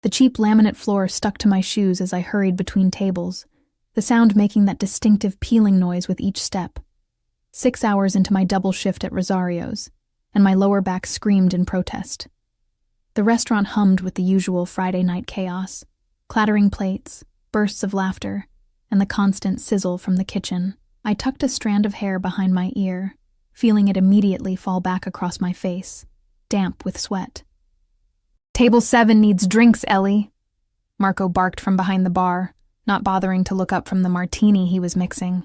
The cheap laminate floor stuck to my shoes as I hurried between tables, the sound making that distinctive peeling noise with each step. 6 hours into my double shift at Rosario's, and my lower back screamed in protest. The restaurant hummed with the usual Friday night chaos, clattering plates, bursts of laughter, and the constant sizzle from the kitchen. I tucked a strand of hair behind my ear, feeling it immediately fall back across my face, damp with sweat. "Table 7 needs drinks, Ellie," Marco barked from behind the bar, not bothering to look up from the martini he was mixing.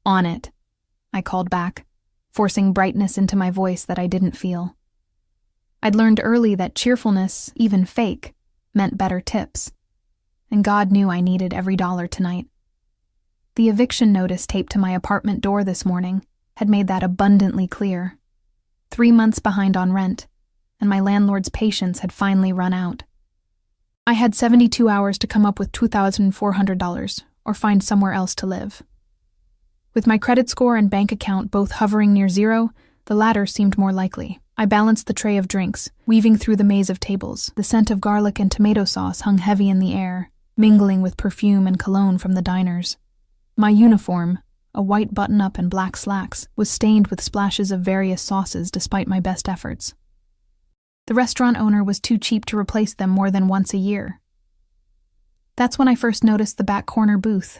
"On it," I called back, forcing brightness into my voice that I didn't feel. I'd learned early that cheerfulness, even fake, meant better tips, and God knew I needed every dollar tonight. The eviction notice taped to my apartment door this morning had made that abundantly clear. 3 months behind on rent, and my landlord's patience had finally run out. I had 72 hours to come up with $2,400 or find somewhere else to live. With my credit score and bank account both hovering near zero, the latter seemed more likely. I balanced the tray of drinks, weaving through the maze of tables. The scent of garlic and tomato sauce hung heavy in the air, mingling with perfume and cologne from the diners. My uniform, a white button-up and black slacks, was stained with splashes of various sauces despite my best efforts. The restaurant owner was too cheap to replace them more than once a year. That's when I first noticed the back corner booth.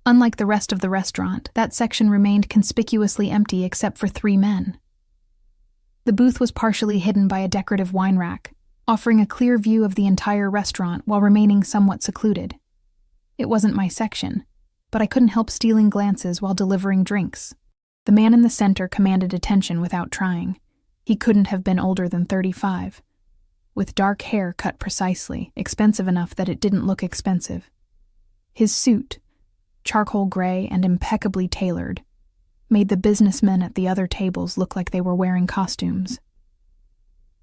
Unlike the rest of the restaurant, that section remained conspicuously empty except for 3 men. The booth was partially hidden by a decorative wine rack, offering a clear view of the entire restaurant while remaining somewhat secluded. It wasn't my section, but I couldn't help stealing glances while delivering drinks. The man in the center commanded attention without trying. He couldn't have been older than 35, with dark hair cut precisely, expensive enough that it didn't look expensive. His suit, charcoal gray and impeccably tailored, made the businessmen at the other tables look like they were wearing costumes.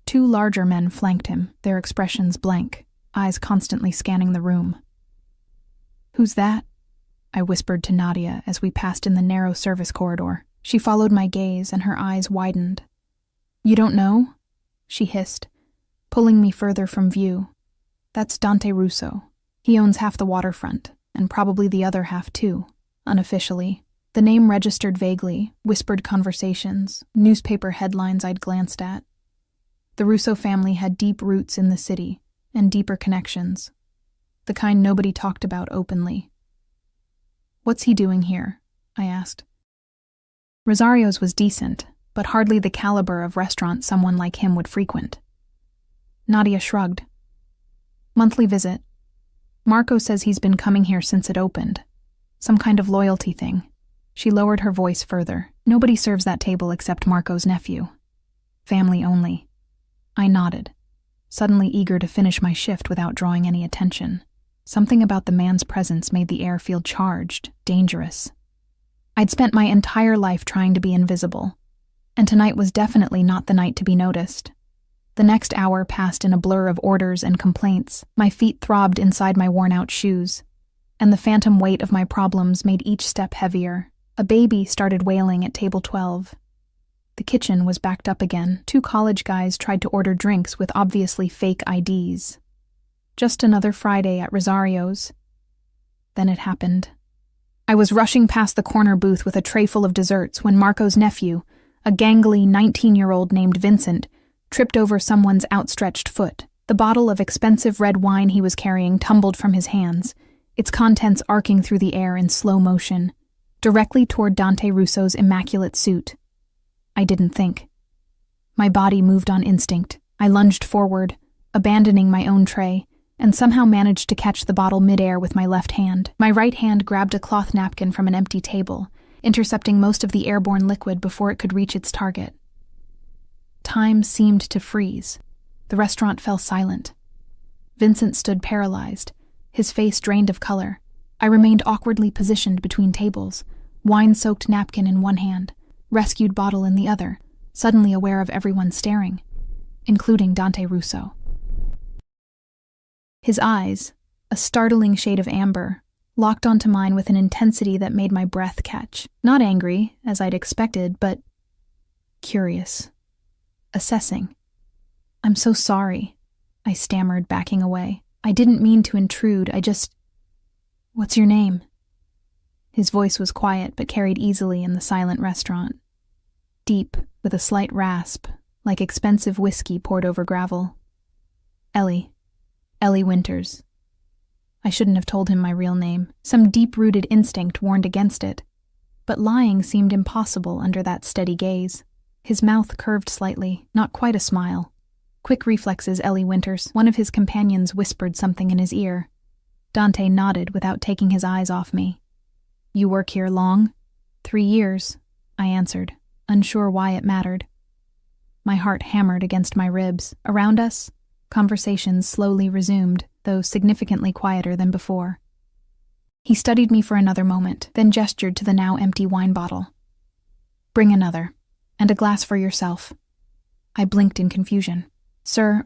2 larger men flanked him, their expressions blank, eyes constantly scanning the room. "Who's that?" I whispered to Nadia as we passed in the narrow service corridor. She followed my gaze and her eyes widened. "You don't know?" she hissed, pulling me further from view. "That's Dante Russo. He owns half the waterfront, and probably the other half too, unofficially." The name registered vaguely, whispered conversations, newspaper headlines I'd glanced at. The Russo family had deep roots in the city, and deeper connections. The kind nobody talked about openly. "What's he doing here?" I asked. Rosario's was decent, but hardly the caliber of restaurant someone like him would frequent. Nadia shrugged. "Monthly visit. Marco says he's been coming here since it opened. Some kind of loyalty thing." She lowered her voice further. "Nobody serves that table except Marco's nephew. Family only." I nodded, suddenly eager to finish my shift without drawing any attention. Something about the man's presence made the air feel charged, dangerous. I'd spent my entire life trying to be invisible, and tonight was definitely not the night to be noticed. The next hour passed in a blur of orders and complaints. My feet throbbed inside my worn-out shoes, and the phantom weight of my problems made each step heavier. A baby started wailing at table 12. The kitchen was backed up again. 2 college guys tried to order drinks with obviously fake IDs. Just another Friday at Rosario's. Then it happened. I was rushing past the corner booth with a tray full of desserts when Marco's nephew, a gangly 19-year-old named Vincent, tripped over someone's outstretched foot. The bottle of expensive red wine he was carrying tumbled from his hands, its contents arcing through the air in slow motion, directly toward Dante Russo's immaculate suit. I didn't think. My body moved on instinct. I lunged forward, abandoning my own tray, and somehow managed to catch the bottle midair with my left hand. My right hand grabbed a cloth napkin from an empty table, intercepting most of the airborne liquid before it could reach its target. Time seemed to freeze. The restaurant fell silent. Vincent stood paralyzed, his face drained of color. I remained awkwardly positioned between tables, wine-soaked napkin in one hand, rescued bottle in the other, suddenly aware of everyone staring, including Dante Russo. His eyes, a startling shade of amber, locked onto mine with an intensity that made my breath catch. Not angry, as I'd expected, but curious. Assessing. "I'm so sorry," I stammered, backing away. I didn't mean to intrude, What's your name? His voice was quiet but carried easily in the silent restaurant. Deep, with a slight rasp, like expensive whiskey poured over gravel. Ellie. Ellie Winters. I shouldn't have told him my real name. Some deep-rooted instinct warned against it. But lying seemed impossible under that steady gaze. His mouth curved slightly, not quite a smile. Quick reflexes, Ellie Winters. One of his companions whispered something in his ear. Dante nodded without taking his eyes off me. You work here long? 3 years, I answered, unsure why it mattered. My heart hammered against my ribs. Around us, conversations slowly resumed, though significantly quieter than before. He studied me for another moment, then gestured to the now empty wine bottle. Bring another, and a glass for yourself. I blinked in confusion. Sir,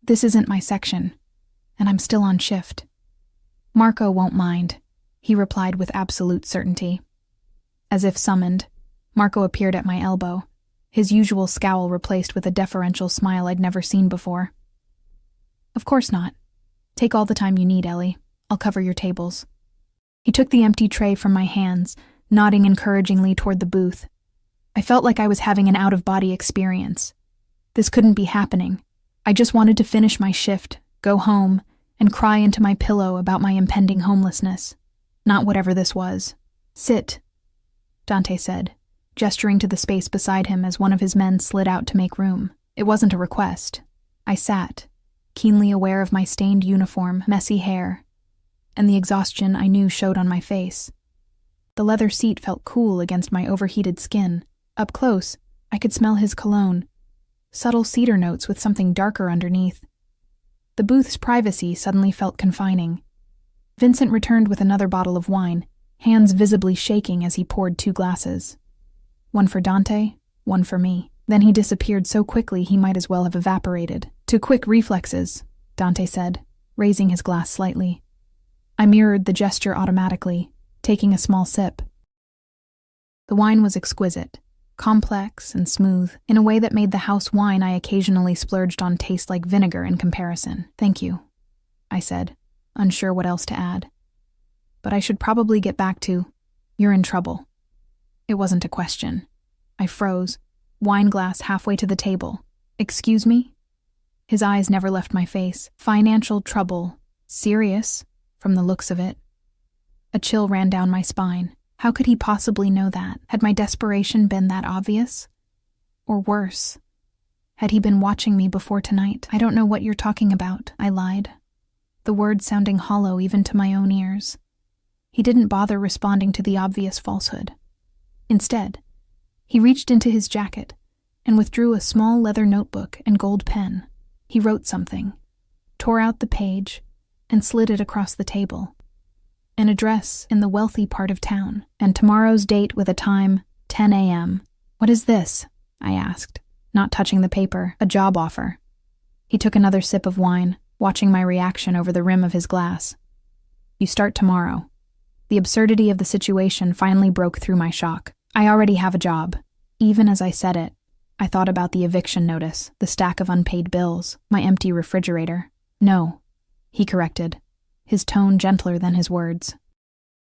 this isn't my section, and I'm still on shift. Marco won't mind, he replied with absolute certainty. As if summoned, Marco appeared at my elbow, his usual scowl replaced with a deferential smile I'd never seen before. Of course not. Take all the time you need, Ellie. I'll cover your tables. He took the empty tray from my hands, nodding encouragingly toward the booth. I felt like I was having an out-of-body experience. This couldn't be happening. I just wanted to finish my shift, go home, and cry into my pillow about my impending homelessness. Not whatever this was. Sit, Dante said, gesturing to the space beside him as one of his men slid out to make room. It wasn't a request. I sat, keenly aware of my stained uniform, messy hair, and the exhaustion I knew showed on my face. The leather seat felt cool against my overheated skin. Up close, I could smell his cologne, subtle cedar notes with something darker underneath. The booth's privacy suddenly felt confining. Vincent returned with another bottle of wine, hands visibly shaking as he poured 2 glasses. One for Dante, one for me. Then he disappeared so quickly he might as well have evaporated. 2 quick reflexes, Dante said, raising his glass slightly. I mirrored the gesture automatically, taking a small sip. The wine was exquisite, complex and smooth, in a way that made the house wine I occasionally splurged on taste like vinegar in comparison. Thank you, I said, unsure what else to add. But I should probably get back to, you're in trouble. It wasn't a question. I froze, wine glass halfway to the table. Excuse me? His eyes never left my face. Financial trouble. Serious, from the looks of it. A chill ran down my spine. How could he possibly know that? Had my desperation been that obvious? Or worse, had he been watching me before tonight? I don't know what you're talking about, I lied, the words sounding hollow even to my own ears. He didn't bother responding to the obvious falsehood. Instead, he reached into his jacket and withdrew a small leather notebook and gold pen. He wrote something, tore out the page, and slid it across the table. An address in the wealthy part of town, and tomorrow's date with a time, 10 a.m. What is this? I asked, not touching the paper. A job offer. He took another sip of wine, watching my reaction over the rim of his glass. You start tomorrow. The absurdity of the situation finally broke through my shock. I already have a job. Even as I said it, I thought about the eviction notice, the stack of unpaid bills, my empty refrigerator. No, he corrected, his tone gentler than his words.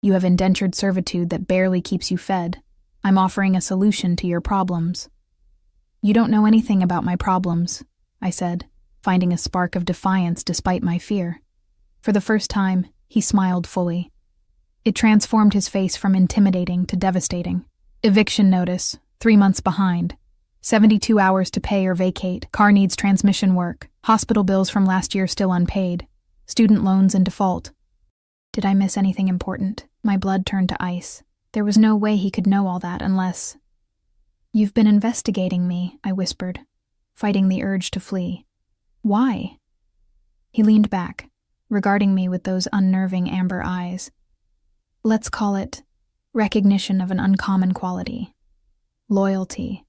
You have indentured servitude that barely keeps you fed. I'm offering a solution to your problems. You don't know anything about my problems, I said, finding a spark of defiance despite my fear. For the first time, he smiled fully. It transformed his face from intimidating to devastating. Eviction notice, 3 months behind. 72 hours to pay or vacate. Car needs transmission work. Hospital bills from last year still unpaid. Student loans in default. Did I miss anything important? My blood turned to ice. There was no way he could know all that unless... You've been investigating me, I whispered, fighting the urge to flee. Why? He leaned back, regarding me with those unnerving amber eyes. Let's call it recognition of an uncommon quality. Loyalty.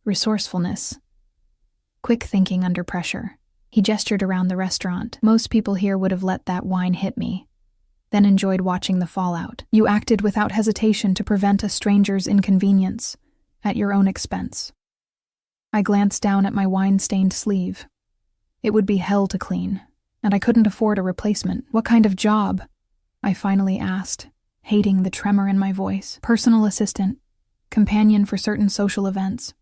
Resourcefulness. Quick thinking under pressure. He gestured around the restaurant. Most people here would have let that wine hit me, then enjoyed watching the fallout. You acted without hesitation to prevent a stranger's inconvenience, at your own expense. I glanced down at my wine-stained sleeve. It would be hell to clean, and I couldn't afford a replacement. What kind of job? I finally asked, hating the tremor in my voice. Personal assistant, companion for certain social events,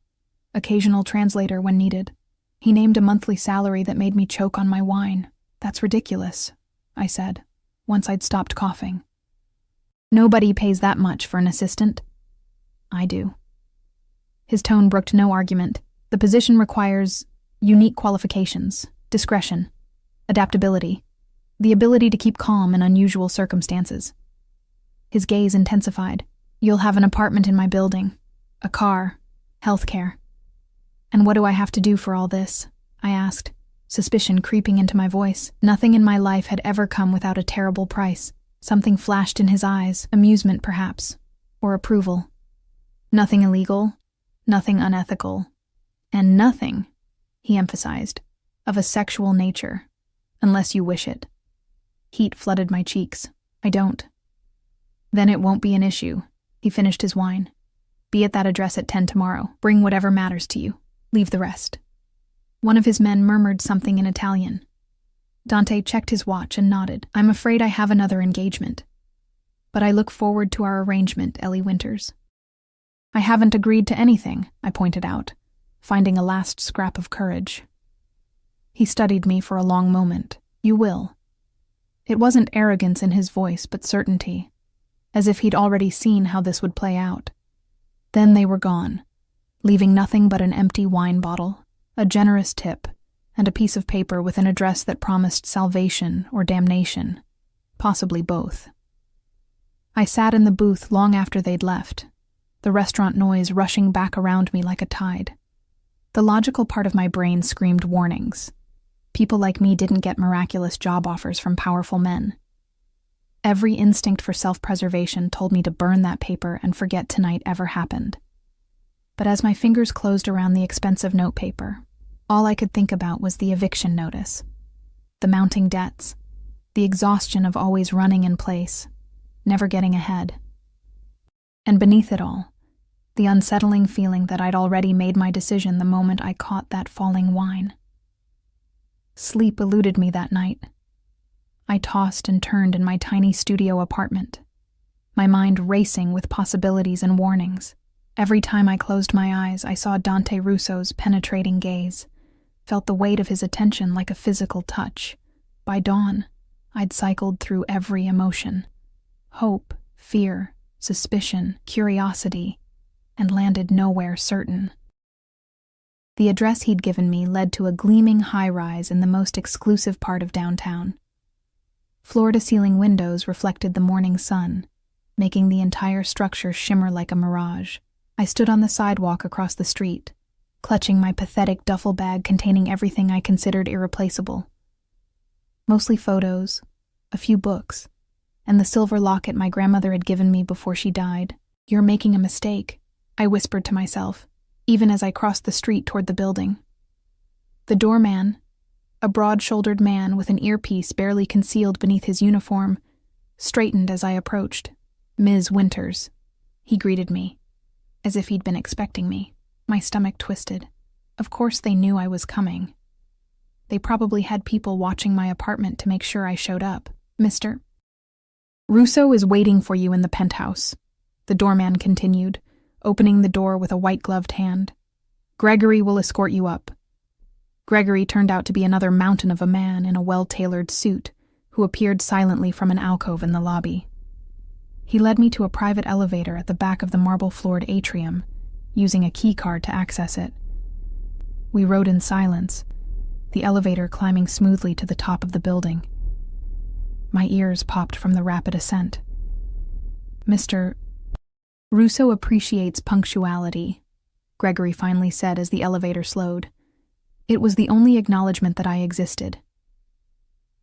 occasional translator when needed. He named a monthly salary that made me choke on my wine. That's ridiculous, I said, once I'd stopped coughing. Nobody pays that much for an assistant. I do. His tone brooked no argument. The position requires unique qualifications, discretion, adaptability, the ability to keep calm in unusual circumstances. His gaze intensified. You'll have an apartment in my building, a car, healthcare. And what do I have to do for all this? I asked, suspicion creeping into my voice. Nothing in my life had ever come without a terrible price. Something flashed in his eyes, amusement perhaps, or approval. Nothing illegal, nothing unethical, and nothing, he emphasized, of a sexual nature, unless you wish it. Heat flooded my cheeks. I don't. Then it won't be an issue. He finished his wine. Be at that address at 10 tomorrow. Bring whatever matters to you. Leave the rest. One of his men murmured something in Italian. Dante checked his watch and nodded. I'm afraid I have another engagement. But I look forward to our arrangement, Ellie Winters. I haven't agreed to anything, I pointed out, finding a last scrap of courage. He studied me for a long moment. You will. It wasn't arrogance in his voice, but certainty, as if he'd already seen how this would play out. Then they were gone, leaving nothing but an empty wine bottle, a generous tip, and a piece of paper with an address that promised salvation or damnation, possibly both. I sat in the booth long after they'd left, the restaurant noise rushing back around me like a tide. The logical part of my brain screamed warnings. People like me didn't get miraculous job offers from powerful men. Every instinct for self-preservation told me to burn that paper and forget tonight ever happened. But as my fingers closed around the expensive notepaper, all I could think about was the eviction notice, the mounting debts, the exhaustion of always running in place, never getting ahead. And beneath it all, the unsettling feeling that I'd already made my decision the moment I caught that falling wine. Sleep eluded me that night. I tossed and turned in my tiny studio apartment, my mind racing with possibilities and warnings. Every time I closed my eyes, I saw Dante Russo's penetrating gaze, felt the weight of his attention like a physical touch. By dawn, I'd cycled through every emotion: hope, fear, suspicion, curiosity, and landed nowhere certain. The address he'd given me led to a gleaming high-rise in the most exclusive part of downtown. Floor-to-ceiling windows reflected the morning sun, making the entire structure shimmer like a mirage. I stood on the sidewalk across the street, clutching my pathetic duffel bag containing everything I considered irreplaceable. Mostly photos, a few books, and the silver locket my grandmother had given me before she died. You're making a mistake, I whispered to myself, even as I crossed the street toward the building. The doorman, a broad-shouldered man with an earpiece barely concealed beneath his uniform, straightened as I approached. Ms. Winters, he greeted me, as if he'd been expecting me. My stomach twisted. Of course they knew I was coming. They probably had people watching my apartment to make sure I showed up. Mr. Russo is waiting for you in the penthouse, the doorman continued, opening the door with a white-gloved hand. Gregory will escort you up. Gregory turned out to be another mountain of a man in a well-tailored suit, who appeared silently from an alcove in the lobby. He led me to a private elevator at the back of the marble-floored atrium, using a keycard to access it. We rode in silence, the elevator climbing smoothly to the top of the building. My ears popped from the rapid ascent. Mr. Russo appreciates punctuality, Gregory finally said as the elevator slowed. It was the only acknowledgement that I existed.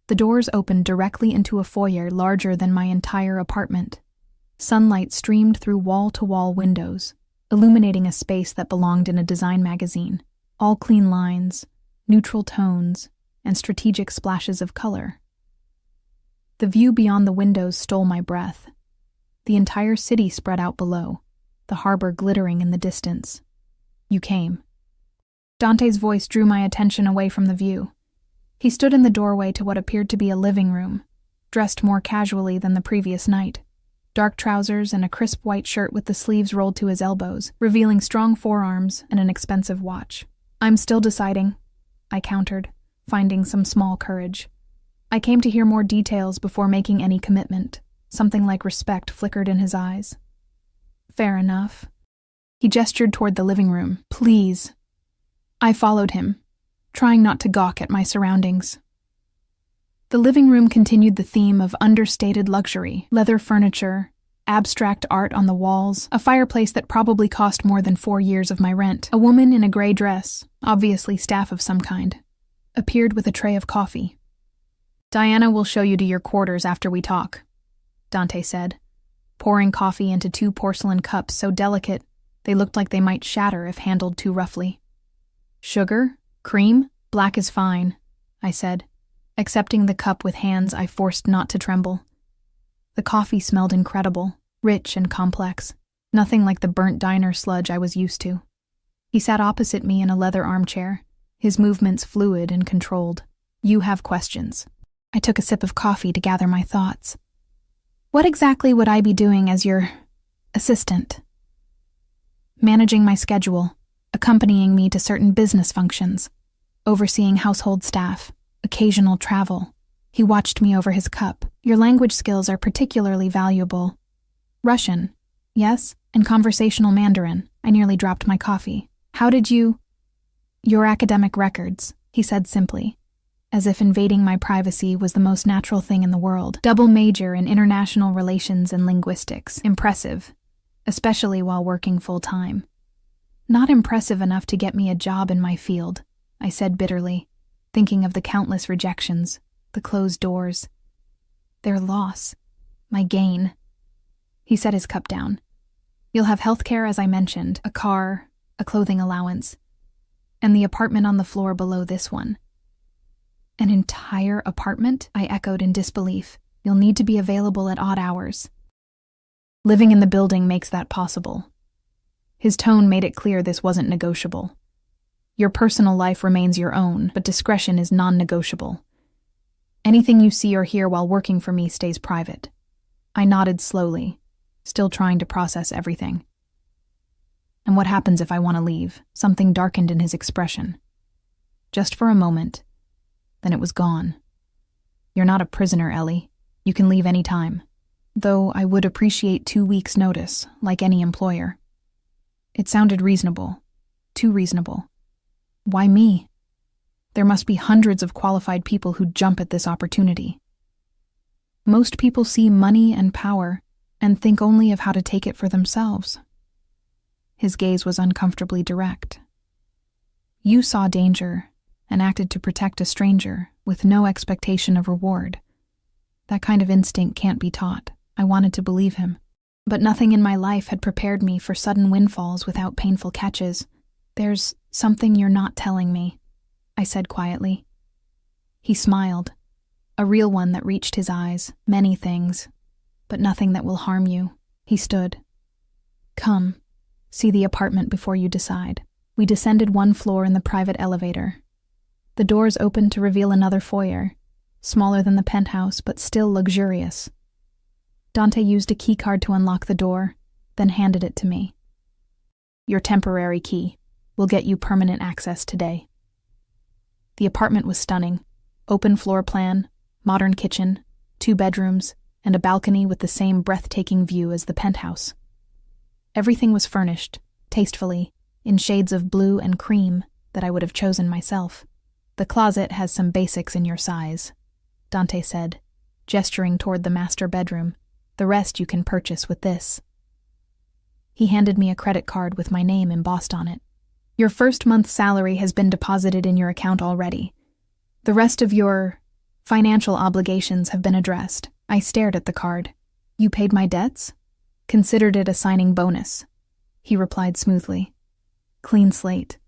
The doors opened directly into a foyer larger than my entire apartment. Sunlight streamed through wall-to-wall windows, illuminating a space that belonged in a design magazine. All clean lines, neutral tones, and strategic splashes of color. The view beyond the windows stole my breath. The entire city spread out below, the harbor glittering in the distance. You came. Dante's voice drew my attention away from the view. He stood in the doorway to what appeared to be a living room, dressed more casually than the previous night. Dark trousers and a crisp white shirt with the sleeves rolled to his elbows, revealing strong forearms and an expensive watch. "I'm still deciding," I countered, finding some small courage. I came to hear more details before making any commitment. Something like respect flickered in his eyes. "Fair enough." He gestured toward the living room. "Please." I followed him, trying not to gawk at my surroundings. The living room continued the theme of understated luxury, leather furniture, abstract art on the walls, a fireplace that probably cost more than 4 years of my rent. A woman in a gray dress, obviously staff of some kind, appeared with a tray of coffee. "Diana will show you to your quarters after we talk," Dante said, pouring coffee into 2 porcelain cups so delicate they looked like they might shatter if handled too roughly. "Sugar? Cream? Black is fine," I said, accepting the cup with hands I forced not to tremble. The coffee smelled incredible, rich and complex, nothing like the burnt diner sludge I was used to. He sat opposite me in a leather armchair, his movements fluid and controlled. "You have questions." I took a sip of coffee to gather my thoughts. "What exactly would I be doing as your assistant?" "Managing my schedule, accompanying me to certain business functions, overseeing household staff, occasional travel." He watched me over his cup. "Your language skills are particularly valuable." "Russian, yes, and conversational Mandarin." I nearly dropped my coffee. "How did you—" "Your academic records," he said simply, as if invading my privacy was the most natural thing in the world. "Double major in international relations and linguistics. Impressive, especially while working full-time." "Not impressive enough to get me a job in my field," I said bitterly, thinking of the countless rejections, the closed doors, their loss, my gain. He set his cup down. "You'll have health care, as I mentioned, a car, a clothing allowance, and the apartment on the floor below this one." "An entire apartment?" I echoed in disbelief. "You'll need to be available at odd hours." "Living in the building makes that possible." His tone made it clear this wasn't negotiable. "Your personal life remains your own, but discretion is non-negotiable. Anything you see or hear while working for me stays private." I nodded slowly, still trying to process everything. "And what happens if I want to leave?" Something darkened in his expression. Just for a moment, then it was gone. "You're not a prisoner, Ellie. You can leave any time. Though I would appreciate 2 weeks' notice, like any employer." It sounded reasonable. Too reasonable. Why me? There must be hundreds of qualified people who jump at this opportunity. Most people see money and power and think only of how to take it for themselves. His gaze was uncomfortably direct. "You saw danger and acted to protect a stranger with no expectation of reward. That kind of instinct can't be taught." I wanted to believe him. But nothing in my life had prepared me for sudden windfalls without painful catches. "There's something you're not telling me," I said quietly. He smiled, a real one that reached his eyes. "Many things, but nothing that will harm you." He stood. "Come, see the apartment before you decide." We descended 1 floor in the private elevator. The doors opened to reveal another foyer, smaller than the penthouse but still luxurious. Dante used a keycard to unlock the door, then handed it to me. "Your temporary key will get you permanent access today." The apartment was stunning. Open floor plan, modern kitchen, 2 bedrooms, and a balcony with the same breathtaking view as the penthouse. Everything was furnished, tastefully, in shades of blue and cream that I would have chosen myself. "The closet has some basics in your size," Dante said, gesturing toward the master bedroom. "The rest you can purchase with this." He handed me a credit card with my name embossed on it. "Your first month's salary has been deposited in your account already. The rest of your financial obligations have been addressed." I stared at the card. "You paid my debts?" "Considered it a signing bonus," he replied smoothly. "Clean slate."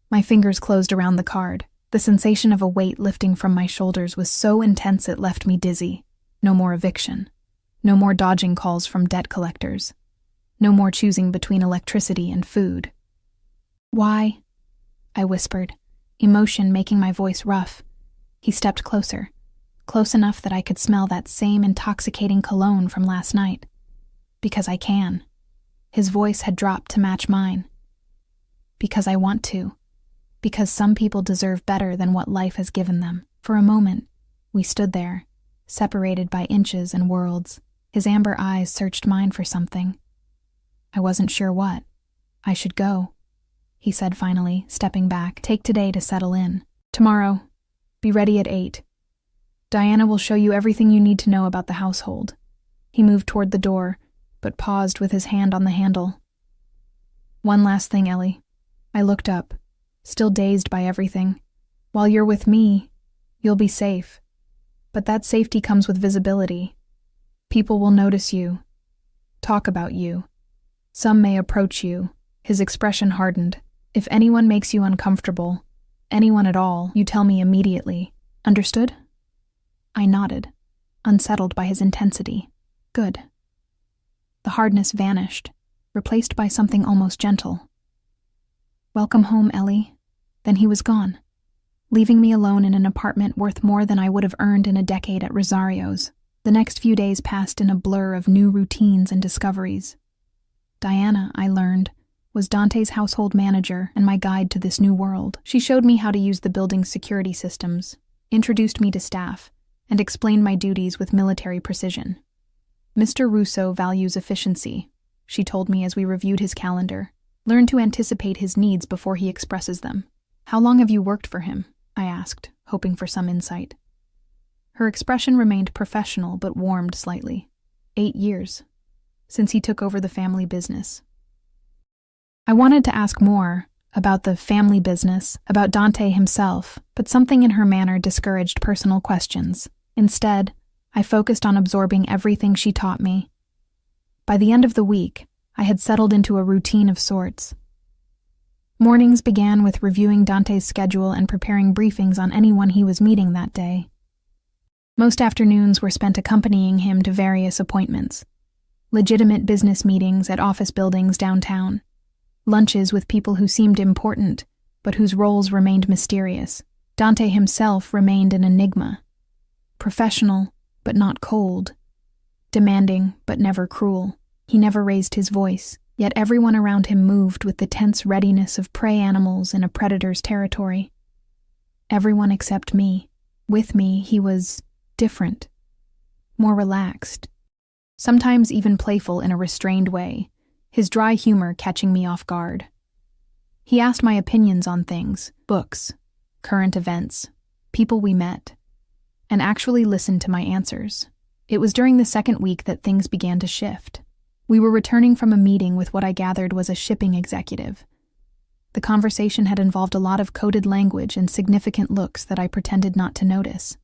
My fingers closed around the card. The sensation of a weight lifting from my shoulders was so intense it left me dizzy. No more eviction. No more dodging calls from debt collectors. No more choosing between electricity and food. "Why?" I whispered, emotion making my voice rough. He stepped closer, close enough that I could smell that same intoxicating cologne from last night. Because I can. His voice had dropped to match mine. Because I want to. Because some people deserve better than what life has given them. For a moment, we stood there, separated by inches and worlds. His amber eyes searched mine for something. I wasn't sure what. I should go, he said finally, stepping back. Take today to settle in. Tomorrow, be ready at 8. Diana will show you everything you need to know about the household. He moved toward the door, but paused with his hand on the handle. One last thing, Ellie. I looked up, still dazed by everything. While you're with me, you'll be safe. But that safety comes with visibility. People will notice you, talk about you. Some may approach you. His expression hardened. If anyone makes you uncomfortable, anyone at all, you tell me immediately. Understood? I nodded, unsettled by his intensity. Good. The hardness vanished, replaced by something almost gentle. Welcome home, Ellie. Then he was gone, leaving me alone in an apartment worth more than I would have earned in a decade at Rosario's. The next few days passed in a blur of new routines and discoveries. Diana, I learned, was Dante's household manager and my guide to this new world. She showed me how to use the building's security systems, introduced me to staff, and explained my duties with military precision. Mr. Russo values efficiency, she told me as we reviewed his calendar. Learn to anticipate his needs before he expresses them. How long have you worked for him? I asked, hoping for some insight. Her expression remained professional but warmed slightly. 8 years, since he took over the family business. I wanted to ask more about the family business, about Dante himself, but something in her manner discouraged personal questions. Instead, I focused on absorbing everything she taught me. By the end of the week, I had settled into a routine of sorts. Mornings began with reviewing Dante's schedule and preparing briefings on anyone he was meeting that day. Most afternoons were spent accompanying him to various appointments. Legitimate business meetings at office buildings downtown. Lunches with people who seemed important, but whose roles remained mysterious. Dante himself remained an enigma. Professional, but not cold. Demanding, but never cruel. He never raised his voice, yet everyone around him moved with the tense readiness of prey animals in a predator's territory. Everyone except me. With me, he was different. More relaxed. Sometimes even playful in a restrained way, his dry humor catching me off guard. He asked my opinions on things, books, current events, people we met, and actually listened to my answers. It was during the second week that things began to shift. We were returning from a meeting with what I gathered was a shipping executive. The conversation had involved a lot of coded language and significant looks that I pretended not to notice.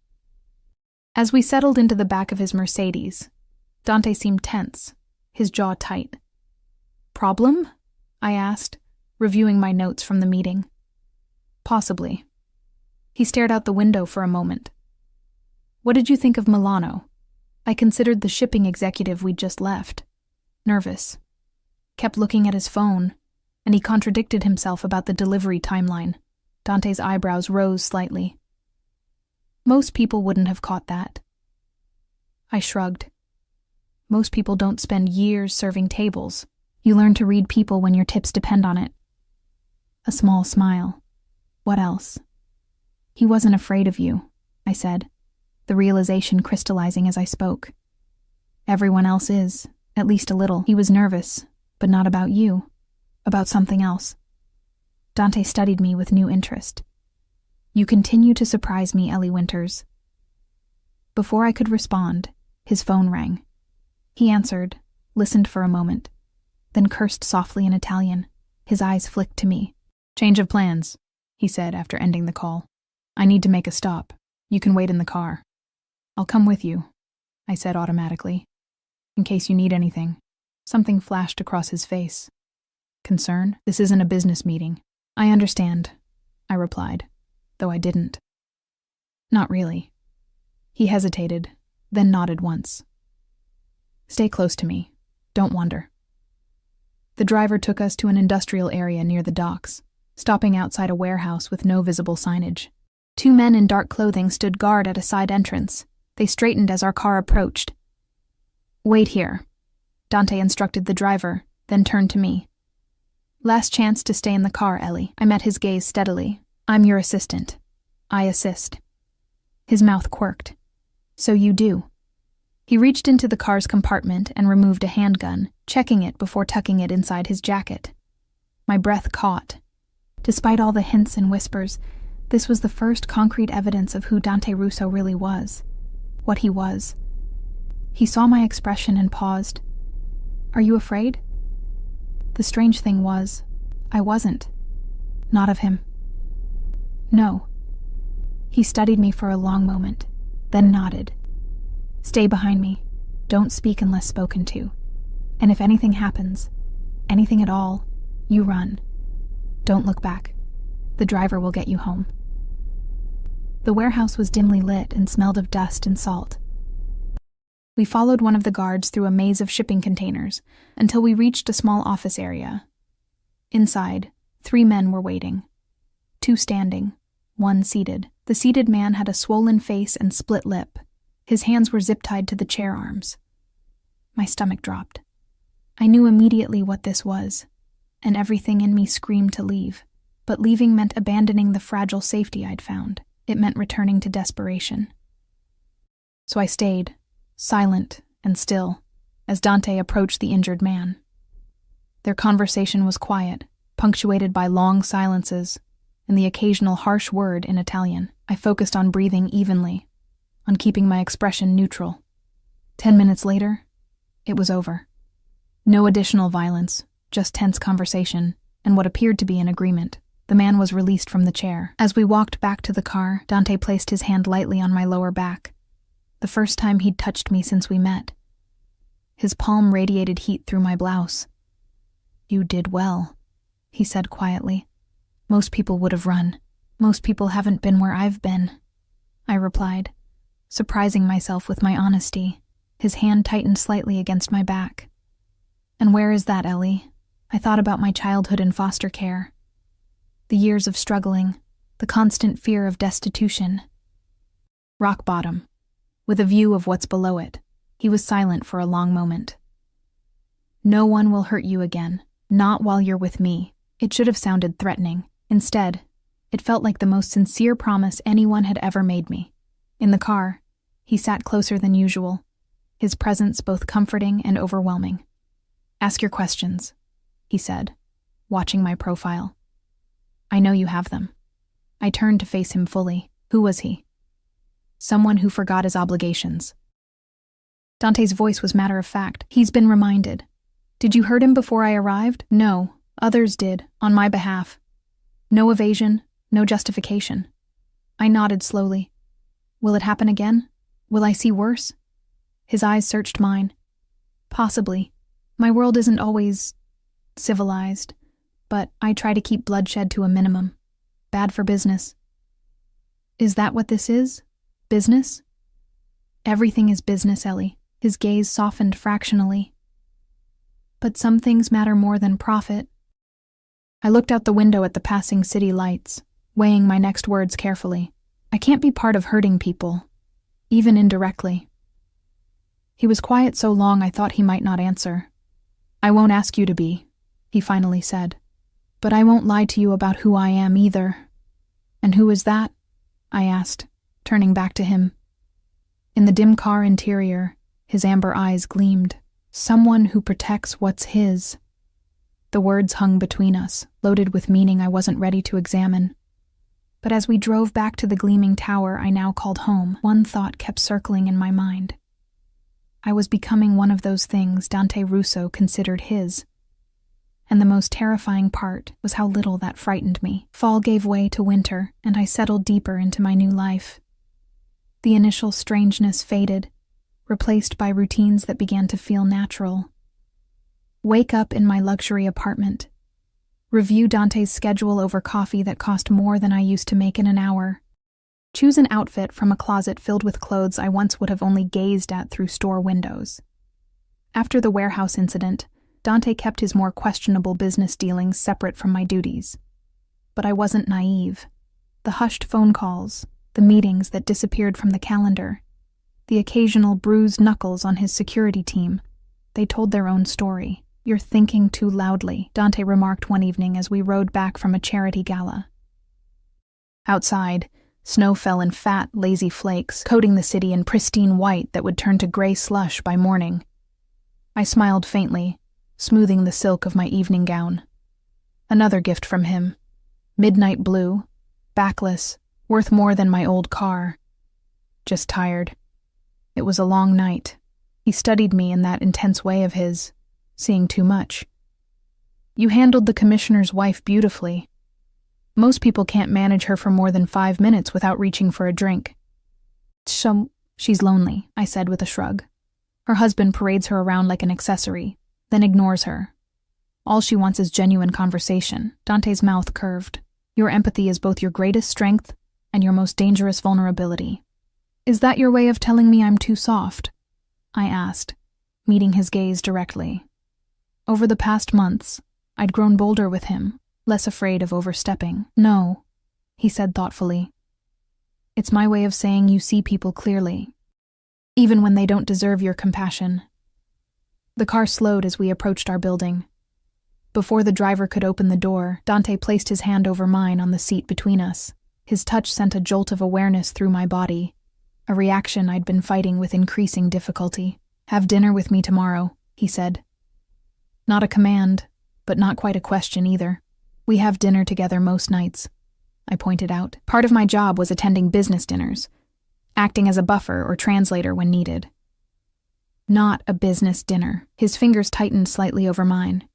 As we settled into the back of his Mercedes, Dante seemed tense, his jaw tight. Problem? I asked, reviewing my notes from the meeting. Possibly. He stared out the window for a moment. What did you think of Milano? I considered the shipping executive we'd just left. Nervous. Kept looking at his phone, and he contradicted himself about the delivery timeline. Dante's eyebrows rose slightly. Most people wouldn't have caught that. I shrugged. Most people don't spend years serving tables. You learn to read people when your tips depend on it. A small smile. What else? He wasn't afraid of you, I said, the realization crystallizing as I spoke. Everyone else is, at least a little. He was nervous, but not about you, about something else. Dante studied me with new interest. You continue to surprise me, Ellie Winters. Before I could respond, his phone rang. He answered, listened for a moment, then cursed softly in Italian. His eyes flicked to me. Change of plans, he said after ending the call. I need to make a stop. You can wait in the car. I'll come with you, I said automatically. In case you need anything. Something flashed across his face. Concern? This isn't a business meeting. I understand, I replied, though I didn't. Not really. He hesitated, then nodded once. Stay close to me. Don't wander. The driver took us to an industrial area near the docks, stopping outside a warehouse with no visible signage. 2 men in dark clothing stood guard at a side entrance. They straightened as our car approached. "Wait here," Dante instructed the driver, then turned to me. "Last chance to stay in the car, Ellie." I met his gaze steadily. "I'm your assistant. I assist." His mouth quirked. "So you do." He reached into the car's compartment and removed a handgun, checking it before tucking it inside his jacket. My breath caught. Despite all the hints and whispers, this was the first concrete evidence of who Dante Russo really was. What he was. He saw my expression and paused. "Are you afraid?" The strange thing was, I wasn't. Not of him. No. He studied me for a long moment, then nodded. "Stay behind me. Don't speak unless spoken to. And if anything happens, anything at all, you run. Don't look back. The driver will get you home." The warehouse was dimly lit and smelled of dust and salt. We followed one of the guards through a maze of shipping containers until we reached a small office area. Inside, 3 men were waiting. 2 standing, 1 seated. The seated man had a swollen face and split lip. His hands were zip-tied to the chair arms. My stomach dropped. I knew immediately what this was, and everything in me screamed to leave. But leaving meant abandoning the fragile safety I'd found. It meant returning to desperation. So I stayed, silent and still, as Dante approached the injured man. Their conversation was quiet, punctuated by long silences and the occasional harsh word in Italian. I focused on breathing evenly, on keeping my expression neutral. 10 minutes later, it was over. No additional violence, just tense conversation, and what appeared to be an agreement. The man was released from the chair. As we walked back to the car, Dante placed his hand lightly on my lower back. The first time he'd touched me since we met. His palm radiated heat through my blouse. "You did well," he said quietly. "Most people would have run. Most people haven't been where I've been," I replied, surprising myself with my honesty. His hand tightened slightly against my back. "And where is that, Ellie?" I thought about my childhood in foster care. The years of struggling, the constant fear of destitution. Rock bottom, with a view of what's below it. He was silent for a long moment. "No one will hurt you again, not while you're with me." It should have sounded threatening. Instead, it felt like the most sincere promise anyone had ever made me. In the car, he sat closer than usual, his presence both comforting and overwhelming. "Ask your questions," he said, watching my profile. "I know you have them." I turned to face him fully. Who was he? Someone who forgot his obligations. Dante's voice was matter-of-fact. "He's been reminded." "Did you hurt him before I arrived?" "No, others did, on my behalf. No evasion, no justification." I nodded slowly. "Will it happen again? Will I see worse?" His eyes searched mine. "Possibly. My world isn't always civilized, but I try to keep bloodshed to a minimum. Bad for business." "Is that what this is? Business?" "Everything is business, Ellie." His gaze softened fractionally. "But some things matter more than profit." I looked out the window at the passing city lights, weighing my next words carefully. I can't be part of hurting people, even indirectly. He was quiet so long I thought he might not answer. "I won't ask you to be," he finally said. "But I won't lie to you about who I am either." "And who is that?" I asked, turning back to him. In the dim car interior, his amber eyes gleamed. "Someone who protects what's his." The words hung between us, loaded with meaning I wasn't ready to examine. But as we drove back to the gleaming tower I now called home, one thought kept circling in my mind. I was becoming one of those things Dante Russo considered his. And the most terrifying part was how little that frightened me. Fall gave way to winter, and I settled deeper into my new life. The initial strangeness faded, replaced by routines that began to feel natural. Wake up in my luxury apartment. Review Dante's schedule over coffee that cost more than I used to make in an hour. Choose an outfit from a closet filled with clothes I once would have only gazed at through store windows. After the warehouse incident, Dante kept his more questionable business dealings separate from my duties. But I wasn't naive. The the hushed phone calls, the meetings that disappeared from the calendar, the occasional bruised knuckles on his security team. They told their own story. "You're thinking too loudly," Dante remarked one evening as we rode back from a charity gala. Outside, snow fell in fat, lazy flakes, coating the city in pristine white that would turn to gray slush by morning. I smiled faintly, smoothing the silk of my evening gown. Another gift from him. Midnight blue, backless, worth more than my old car. Just tired. It was a long night. He studied me in that intense way of his, seeing too much. "You handled the commissioner's wife beautifully. Most people can't manage her for more than 5 minutes without reaching for a drink." She's lonely," I said with a shrug. "Her husband parades her around like an accessory, then ignores her. All she wants is genuine conversation." Dante's mouth curved. "Your empathy is both your greatest strength and your most dangerous vulnerability." "Is that your way of telling me I'm too soft?" I asked, meeting his gaze directly. Over the past months, I'd grown bolder with him, less afraid of overstepping. "No," he said thoughtfully. "It's my way of saying you see people clearly, even when they don't deserve your compassion." The car slowed as we approached our building. Before the driver could open the door, Dante placed his hand over mine on the seat between us. His touch sent a jolt of awareness through my body, a reaction I'd been fighting with increasing difficulty. "Have dinner with me tomorrow," he said. Not a command, but not quite a question either. "We have dinner together most nights," I pointed out. Part of my job was attending business dinners, acting as a buffer or translator when needed. Not a business dinner. His fingers tightened slightly over mine.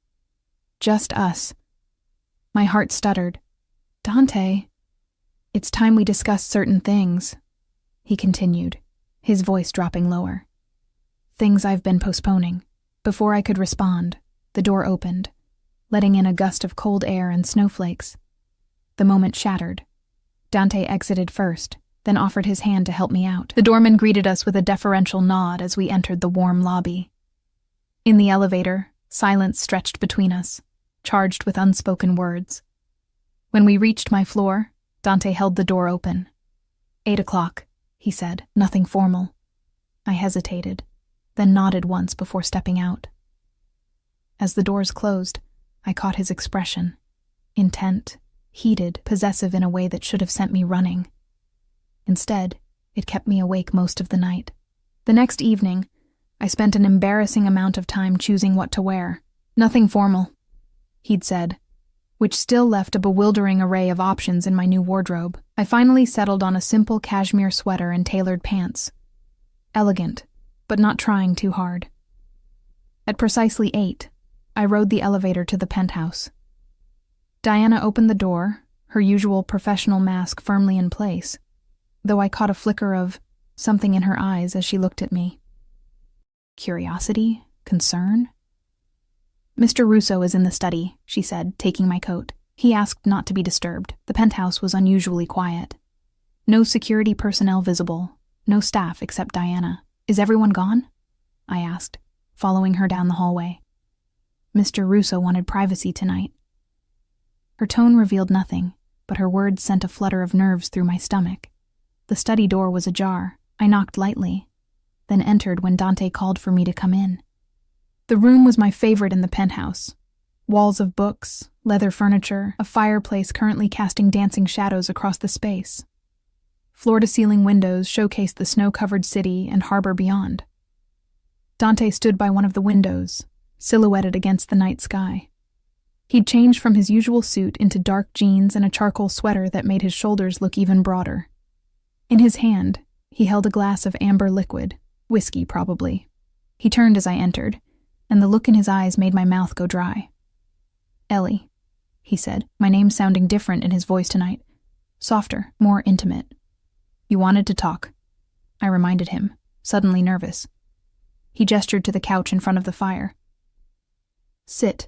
Just us. My heart stuttered. "Dante, it's time we discussed certain things," he continued, his voice dropping lower. "Things I've been postponing." Before I could respond, the door opened, letting in a gust of cold air and snowflakes. The moment shattered. Dante exited first, then offered his hand to help me out. The doorman greeted us with a deferential nod as we entered the warm lobby. In the elevator, silence stretched between us, charged with unspoken words. When we reached my floor, Dante held the door open. 8 o'clock, he said, nothing formal. I hesitated, then nodded once before stepping out. As the doors closed, I caught his expression. Intent, heated, possessive in a way that should have sent me running. Instead, it kept me awake most of the night. The next evening, I spent an embarrassing amount of time choosing what to wear. "Nothing formal," he'd said, which still left a bewildering array of options in my new wardrobe. I finally settled on a simple cashmere sweater and tailored pants. Elegant, but not trying too hard. At precisely 8, I rode the elevator to the penthouse. Diana opened the door, her usual professional mask firmly in place, though I caught a flicker of something in her eyes as she looked at me. Curiosity? Concern? "Mr. Russo is in the study," she said, taking my coat. He asked not to be disturbed. The penthouse was unusually quiet. No security personnel visible, no staff except Diana. "Is everyone gone?" I asked, following her down the hallway. "Mr. Russo wanted privacy tonight." Her tone revealed nothing, but her words sent a flutter of nerves through my stomach. The study door was ajar. I knocked lightly, then entered when Dante called for me to come in. The room was my favorite in the penthouse. Walls of books, leather furniture, a fireplace currently casting dancing shadows across the space. Floor-to-ceiling windows showcased the snow-covered city and harbor beyond. Dante stood by one of the windows, silhouetted against the night sky. He'd changed from his usual suit into dark jeans and a charcoal sweater that made his shoulders look even broader. In his hand, he held a glass of amber liquid, whiskey probably. He turned as I entered, and the look in his eyes made my mouth go dry. "Ellie," he said, my name sounding different in his voice tonight. Softer, more intimate. "You wanted to talk," I reminded him, suddenly nervous. He gestured to the couch in front of the fire. "Sit.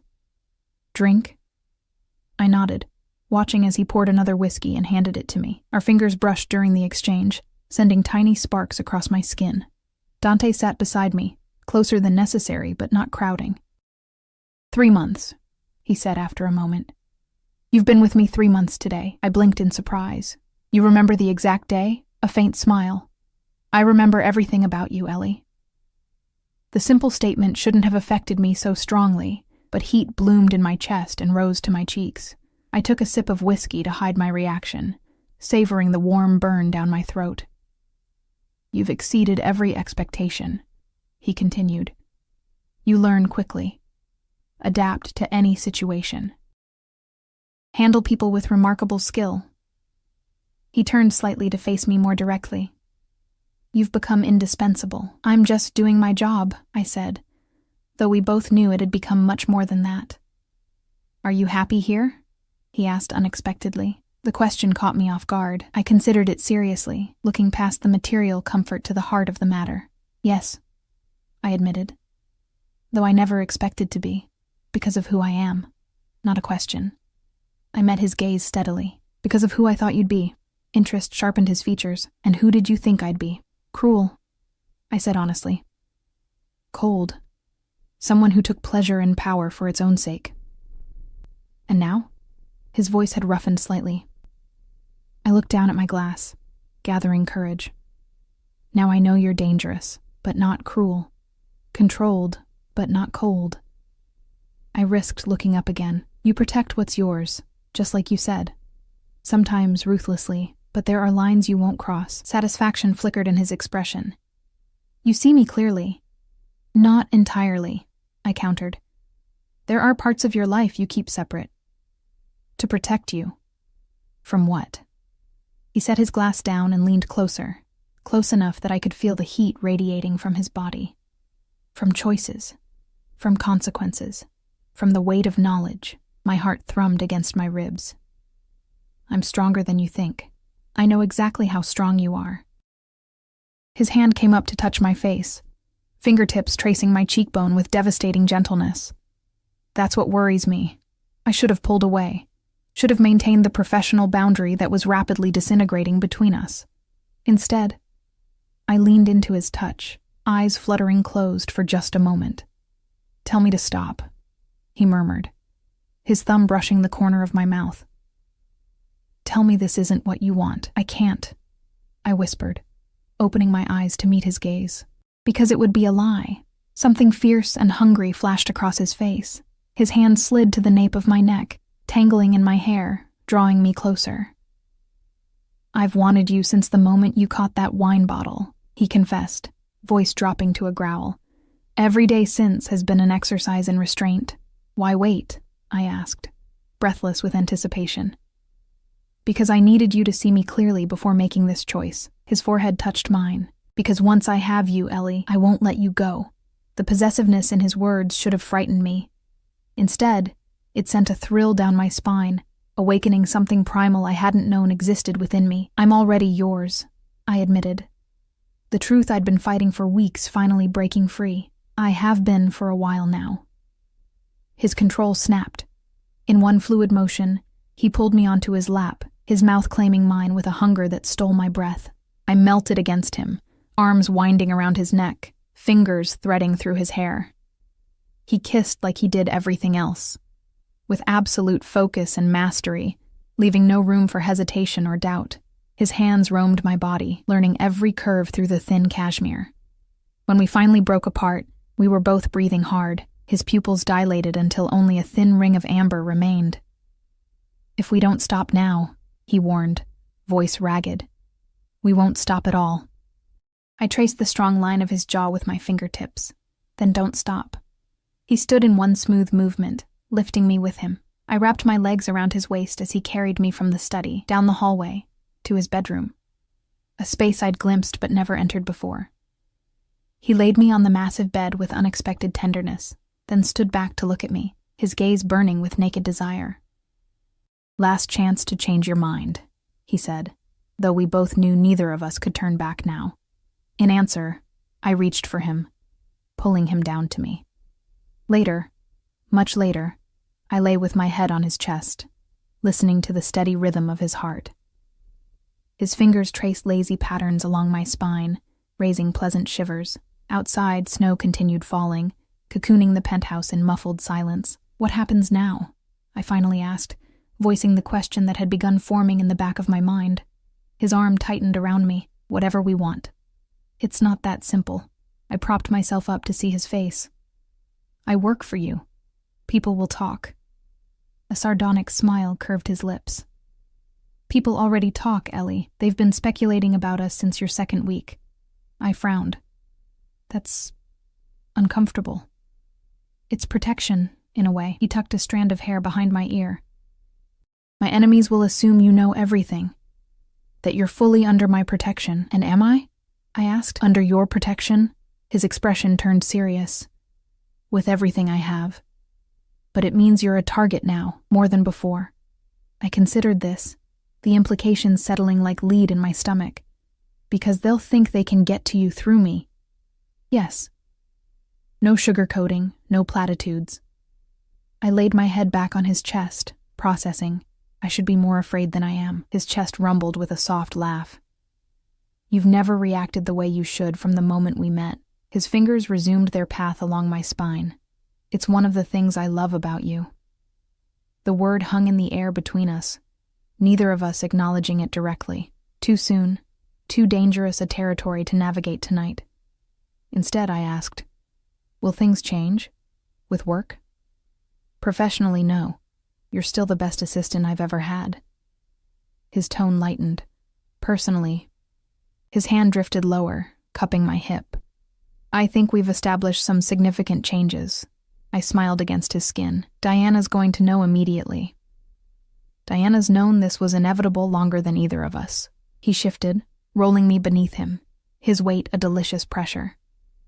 Drink?" I nodded, watching as he poured another whiskey and handed it to me. Our fingers brushed during the exchange, sending tiny sparks across my skin. Dante sat beside me, closer than necessary but not crowding. 3 months, he said after a moment. "You've been with me 3 months today." I blinked in surprise. You remember the exact day? A faint smile. I remember everything about you, Ellie. The simple statement shouldn't have affected me so strongly, but heat bloomed in my chest and rose to my cheeks. I took a sip of whiskey to hide my reaction, savoring the warm burn down my throat. You've exceeded every expectation, he continued. You learn quickly. Adapt to any situation. Handle people with remarkable skill. He turned slightly to face me more directly. You've become indispensable. I'm just doing my job, I said, though we both knew it had become much more than that. Are you happy here? He asked unexpectedly. The question caught me off guard. I considered it seriously, looking past the material comfort to the heart of the matter. Yes, I admitted, though I never expected to be, because of who I am. Not a question. I met his gaze steadily. Because of who I thought you'd be. Interest sharpened his features. And who did you think I'd be? Cruel, I said honestly. Cold. Someone who took pleasure in power for its own sake. And now? His voice had roughened slightly. I looked down at my glass, gathering courage. Now I know you're dangerous, but not cruel. Controlled, but not cold. I risked looking up again. You protect what's yours, just like you said. Sometimes ruthlessly, but there are lines you won't cross. Satisfaction flickered in his expression. You see me clearly. Not entirely, I countered. There are parts of your life you keep separate. To protect you. From what? He set his glass down and leaned closer, close enough that I could feel the heat radiating from his body. From choices. From consequences. From the weight of knowledge. My heart thrummed against my ribs. I'm stronger than you think. I know exactly how strong you are. His hand came up to touch my face, fingertips tracing my cheekbone with devastating gentleness. That's what worries me. I should have pulled away. Should have maintained the professional boundary that was rapidly disintegrating between us. Instead, I leaned into his touch, eyes fluttering closed for just a moment. Tell me to stop, he murmured, his thumb brushing the corner of my mouth. Tell me this isn't what you want. I can't, I whispered, opening my eyes to meet his gaze. Because it would be a lie. Something fierce and hungry flashed across his face. His hand slid to the nape of my neck, tangling in my hair, drawing me closer. I've wanted you since the moment you caught that wine bottle, he confessed, voice dropping to a growl. Every day since has been an exercise in restraint. Why wait? I asked, breathless with anticipation. Because I needed you to see me clearly before making this choice. His forehead touched mine. Because once I have you, Ellie, I won't let you go. The possessiveness in his words should have frightened me. Instead, it sent a thrill down my spine, awakening something primal I hadn't known existed within me. I'm already yours, I admitted. The truth I'd been fighting for weeks finally breaking free. I have been for a while now. His control snapped. In one fluid motion, he pulled me onto his lap, his mouth claiming mine with a hunger that stole my breath. I melted against him, arms winding around his neck, fingers threading through his hair. He kissed like he did everything else, with absolute focus and mastery, leaving no room for hesitation or doubt. His hands roamed my body, learning every curve through the thin cashmere. When we finally broke apart, we were both breathing hard, his pupils dilated until only a thin ring of amber remained. If we don't stop now, he warned, voice ragged, we won't stop at all. I traced the strong line of his jaw with my fingertips. Then don't stop. He stood in one smooth movement, lifting me with him. I wrapped my legs around his waist as he carried me from the study, down the hallway, to his bedroom, a space I'd glimpsed but never entered before. He laid me on the massive bed with unexpected tenderness, then stood back to look at me, his gaze burning with naked desire. Last chance to change your mind, he said, though we both knew neither of us could turn back now. In answer, I reached for him, pulling him down to me. Later, much later, I lay with my head on his chest, listening to the steady rhythm of his heart. His fingers traced lazy patterns along my spine, raising pleasant shivers. Outside, snow continued falling, cocooning the penthouse in muffled silence. What happens now? I finally asked, voicing the question that had begun forming in the back of my mind. His arm tightened around me. Whatever we want. It's not that simple. I propped myself up to see his face. I work for you. People will talk. A sardonic smile curved his lips. People already talk, Ellie. They've been speculating about us since your second week. I frowned. That's uncomfortable. It's protection, in a way. He tucked a strand of hair behind my ear. My enemies will assume you know everything. That you're fully under my protection. And am I? I asked. Under your protection? His expression turned serious. With everything I have. But it means you're a target now, more than before. I considered this, the implications settling like lead in my stomach. Because they'll think they can get to you through me. Yes. No sugarcoating, no platitudes. I laid my head back on his chest, processing. I should be more afraid than I am. His chest rumbled with a soft laugh. You've never reacted the way you should from the moment we met. His fingers resumed their path along my spine. It's one of the things I love about you. The word hung in the air between us, neither of us acknowledging it directly. Too soon, too dangerous a territory to navigate tonight. Instead, I asked, will things change? With work? Professionally, no. You're still the best assistant I've ever had. His tone lightened. Personally, his hand drifted lower, cupping my hip. I think we've established some significant changes. I smiled against his skin. Diana's going to know immediately. Diana's known this was inevitable longer than either of us. He shifted, rolling me beneath him, his weight a delicious pressure.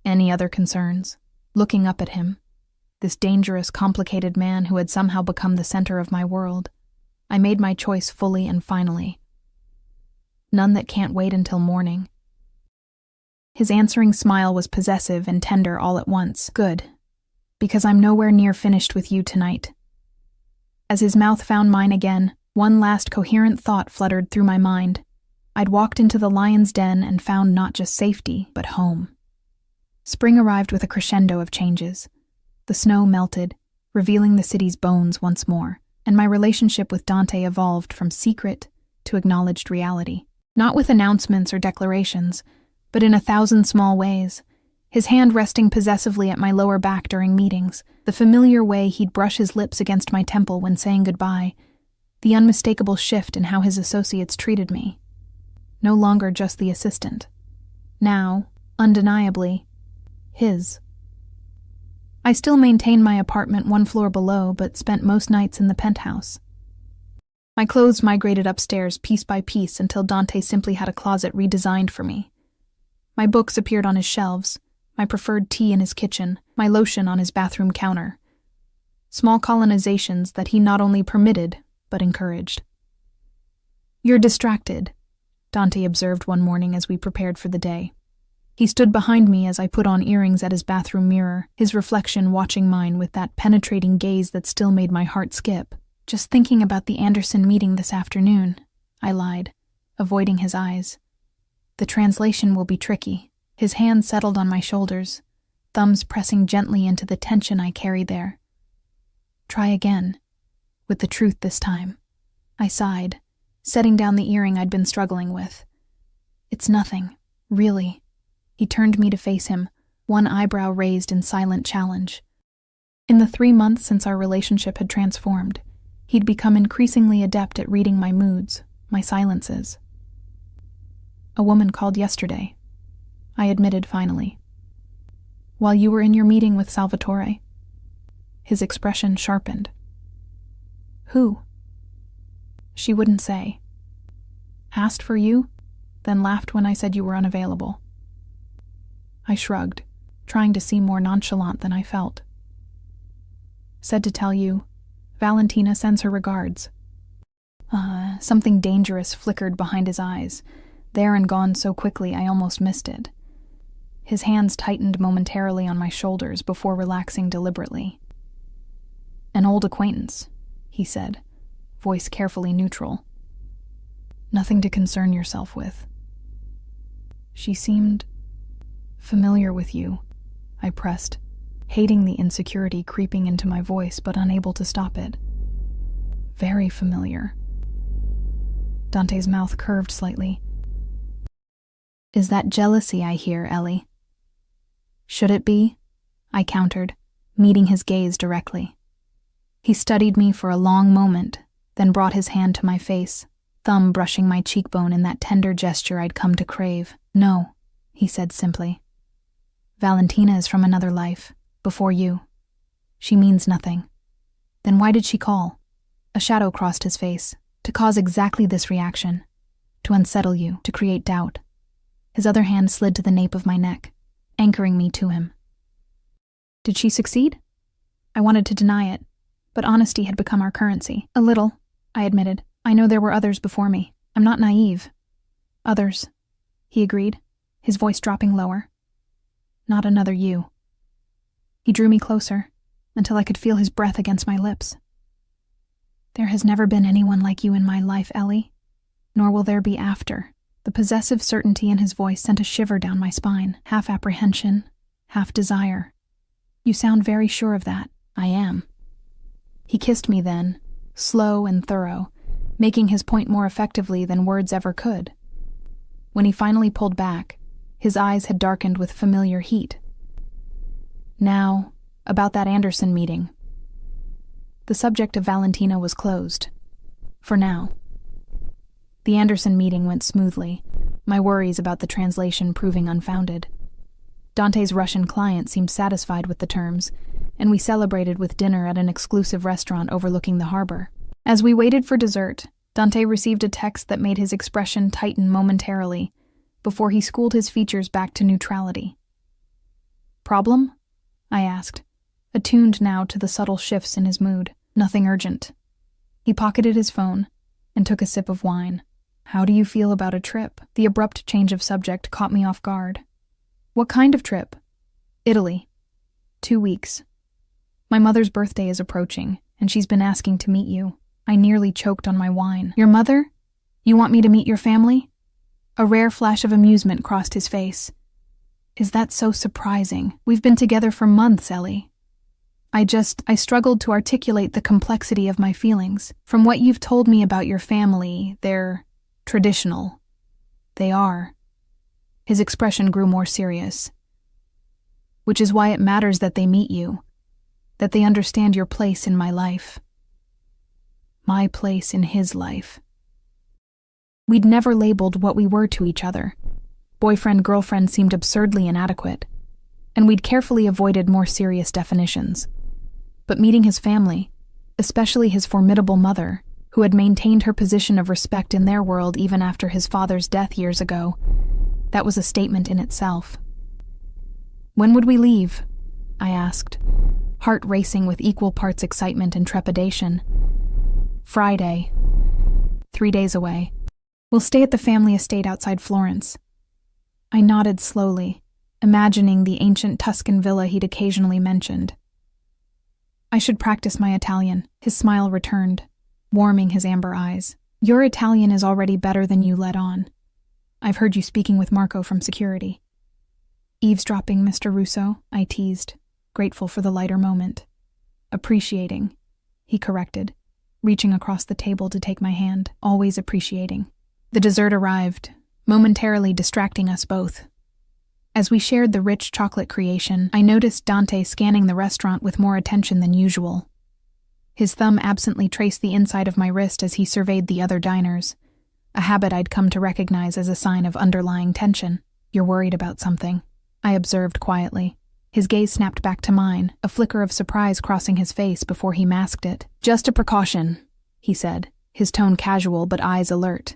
Any other concerns? Looking up at him, this dangerous, complicated man who had somehow become the center of my world, I made my choice fully and finally. None that can't wait until morning. His answering smile was possessive and tender all at once. Good. Because I'm nowhere near finished with you tonight. As his mouth found mine again, one last coherent thought fluttered through my mind. I'd walked into the lion's den and found not just safety, but home. Spring arrived with a crescendo of changes. The snow melted, revealing the city's bones once more, and my relationship with Dante evolved from secret to acknowledged reality. Not with announcements or declarations, but in 1,000 small ways. His hand resting possessively at my lower back during meetings, the familiar way he'd brush his lips against my temple when saying goodbye, the unmistakable shift in how his associates treated me. No longer just the assistant. Now, undeniably, his. I still maintained my apartment 1 floor below, but spent most nights in the penthouse. My clothes migrated upstairs piece by piece until Dante simply had a closet redesigned for me. My books appeared on his shelves, my preferred tea in his kitchen, my lotion on his bathroom counter. Small colonizations that he not only permitted, but encouraged. You're distracted, Dante observed one morning as we prepared for the day. He stood behind me as I put on earrings at his bathroom mirror, his reflection watching mine with that penetrating gaze that still made my heart skip. Just thinking about the Anderson meeting this afternoon, I lied, avoiding his eyes. The translation will be tricky. His hand settled on my shoulders, thumbs pressing gently into the tension I carried there. Try again, with the truth this time. I sighed, setting down the earring I'd been struggling with. It's nothing, really. He turned me to face him, one eyebrow raised in silent challenge. In the 3 months since our relationship had transformed, he'd become increasingly adept at reading my moods, my silences. A woman called yesterday, I admitted finally. While you were in your meeting with Salvatore. His expression sharpened. Who? She wouldn't say. Asked for you, then laughed when I said you were unavailable. I shrugged, trying to seem more nonchalant than I felt. Said to tell you, Valentina sends her regards. Something dangerous flickered behind his eyes, there and gone so quickly I almost missed it. His hands tightened momentarily on my shoulders before relaxing deliberately. An old acquaintance, he said, voice carefully neutral. Nothing to concern yourself with. She seemed familiar with you, I pressed, hating the insecurity creeping into my voice but unable to stop it. Very familiar. Dante's mouth curved slightly. Is that jealousy I hear, Ellie? Should it be? I countered, meeting his gaze directly. He studied me for a long moment, then brought his hand to my face, thumb brushing my cheekbone in that tender gesture I'd come to crave. No, he said simply. Valentina is from another life, before you. She means nothing. Then why did she call? A shadow crossed his face, to cause exactly this reaction, to unsettle you, to create doubt. His other hand slid to the nape of my neck, anchoring me to him. Did she succeed? I wanted to deny it, but honesty had become our currency. A little, I admitted. I know there were others before me. I'm not naive. Others, he agreed, his voice dropping lower. Not another you. He drew me closer, until I could feel his breath against my lips. There has never been anyone like you in my life, Ellie, nor will there be after. The possessive certainty in his voice sent a shiver down my spine, half apprehension, half desire. You sound very sure of that. I am. He kissed me then, slow and thorough, making his point more effectively than words ever could. When he finally pulled back, his eyes had darkened with familiar heat. Now, about that Anderson meeting. The subject of Valentina was closed. For now. The Anderson meeting went smoothly, my worries about the translation proving unfounded. Dante's Russian client seemed satisfied with the terms, and we celebrated with dinner at an exclusive restaurant overlooking the harbor. As we waited for dessert, Dante received a text that made his expression tighten momentarily, before he schooled his features back to neutrality. Problem? I asked, attuned now to the subtle shifts in his mood. Nothing urgent. He pocketed his phone and took a sip of wine. How do you feel about a trip? The abrupt change of subject caught me off guard. What kind of trip? Italy. 2 weeks. My mother's birthday is approaching, and she's been asking to meet you. I nearly choked on my wine. Your mother? You want me to meet your family? A rare flash of amusement crossed his face. Is that so surprising? We've been together for months, Ellie. I struggled to articulate the complexity of my feelings. From what you've told me about your family, they're traditional. They are. His expression grew more serious. Which is why it matters that they meet you, that they understand your place in my life. My place in his life. We'd never labeled what we were to each other. Boyfriend-girlfriend seemed absurdly inadequate, and we'd carefully avoided more serious definitions. But meeting his family, especially his formidable mother, who had maintained her position of respect in their world even after his father's death years ago, that was a statement in itself. When would we leave? I asked, heart racing with equal parts excitement and trepidation. Friday. 3 days away. We'll stay at the family estate outside Florence. I nodded slowly, imagining the ancient Tuscan villa he'd occasionally mentioned. I should practice my Italian. His smile returned, warming his amber eyes. Your Italian is already better than you let on. I've heard you speaking with Marco from security. Eavesdropping, Mr. Russo, I teased, grateful for the lighter moment. Appreciating, he corrected, reaching across the table to take my hand, always appreciating. The dessert arrived, momentarily distracting us both. As we shared the rich chocolate creation, I noticed Dante scanning the restaurant with more attention than usual. His thumb absently traced the inside of my wrist as he surveyed the other diners, a habit I'd come to recognize as a sign of underlying tension. You're worried about something, I observed quietly. His gaze snapped back to mine, a flicker of surprise crossing his face before he masked it. Just a precaution, he said, his tone casual but eyes alert.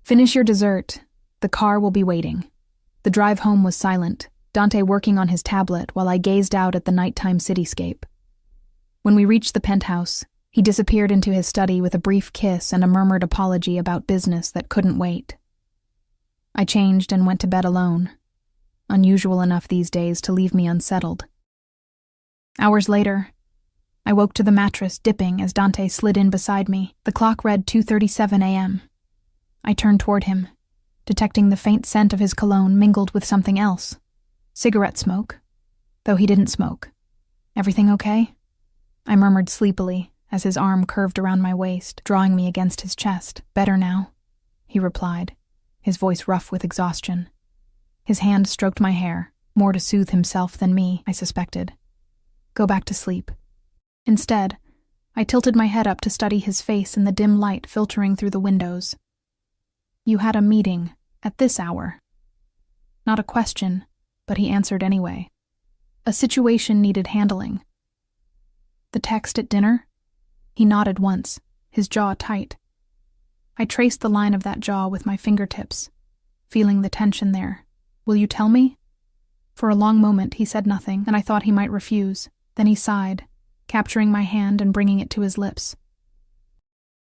Finish your dessert. The car will be waiting. The drive home was silent, Dante working on his tablet while I gazed out at the nighttime cityscape. When we reached the penthouse, he disappeared into his study with a brief kiss and a murmured apology about business that couldn't wait. I changed and went to bed alone, unusual enough these days to leave me unsettled. Hours later, I woke to the mattress dipping as Dante slid in beside me. The clock read 2:37 a.m. I turned toward him, detecting the faint scent of his cologne mingled with something else. Cigarette smoke, though he didn't smoke. Everything okay? I murmured sleepily as his arm curved around my waist, drawing me against his chest. Better now. he replied, his voice rough with exhaustion. His hand stroked my hair, more to soothe himself than me, I suspected. Go back to sleep. Instead, I tilted my head up to study his face in the dim light filtering through the windows. You had a meeting at this hour. Not a question, but he answered anyway. A situation needed handling. The text at dinner? He nodded once, his jaw tight. I traced the line of that jaw with my fingertips, feeling the tension there. Will you tell me? For a long moment he said nothing, and I thought he might refuse. Then he sighed, capturing my hand and bringing it to his lips.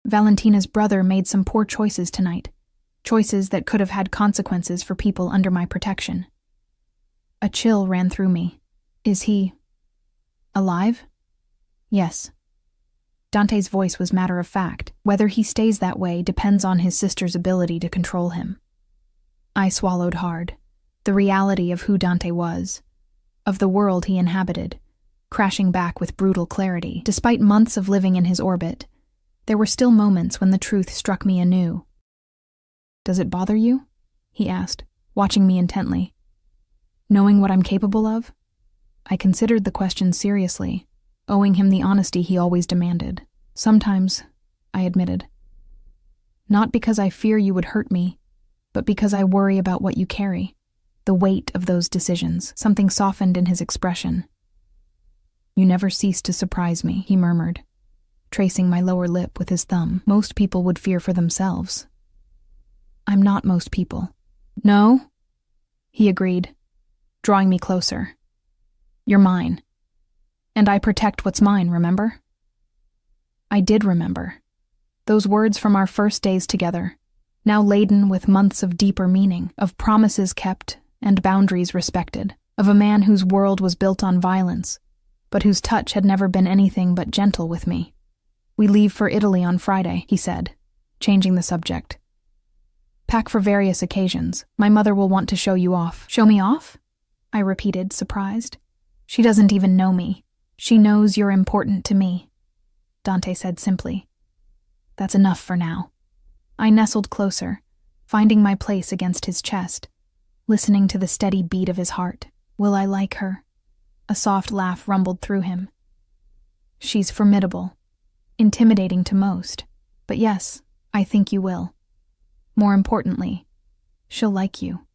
Valentina's brother made some poor choices tonight, choices that could have had consequences for people under my protection. A chill ran through me. Is he alive? Yes. Dante's voice was matter of fact. Whether he stays that way depends on his sister's ability to control him. I swallowed hard. The reality of who Dante was, of the world he inhabited, crashing back with brutal clarity. Despite months of living in his orbit, there were still moments when the truth struck me anew. Does it bother you? He asked, watching me intently. Knowing what I'm capable of? I considered the question seriously, owing him the honesty he always demanded. Sometimes, I admitted. Not because I fear you would hurt me, but because I worry about what you carry. The weight of those decisions. Something softened in his expression. You never cease to surprise me, he murmured, tracing my lower lip with his thumb. Most people would fear for themselves. I'm not most people. No? He agreed, drawing me closer. You're mine. And I protect what's mine, remember? I did remember. Those words from our first days together, now laden with months of deeper meaning, of promises kept and boundaries respected, of a man whose world was built on violence, but whose touch had never been anything but gentle with me. We leave for Italy on Friday, he said, changing the subject. Pack for various occasions. My mother will want to show you off. Show me off? I repeated, surprised. She doesn't even know me. She knows you're important to me, Dante said simply. That's enough for now. I nestled closer, finding my place against his chest, listening to the steady beat of his heart. Will I like her? A soft laugh rumbled through him. She's formidable, intimidating to most, but yes, I think you will. More importantly, she'll like you.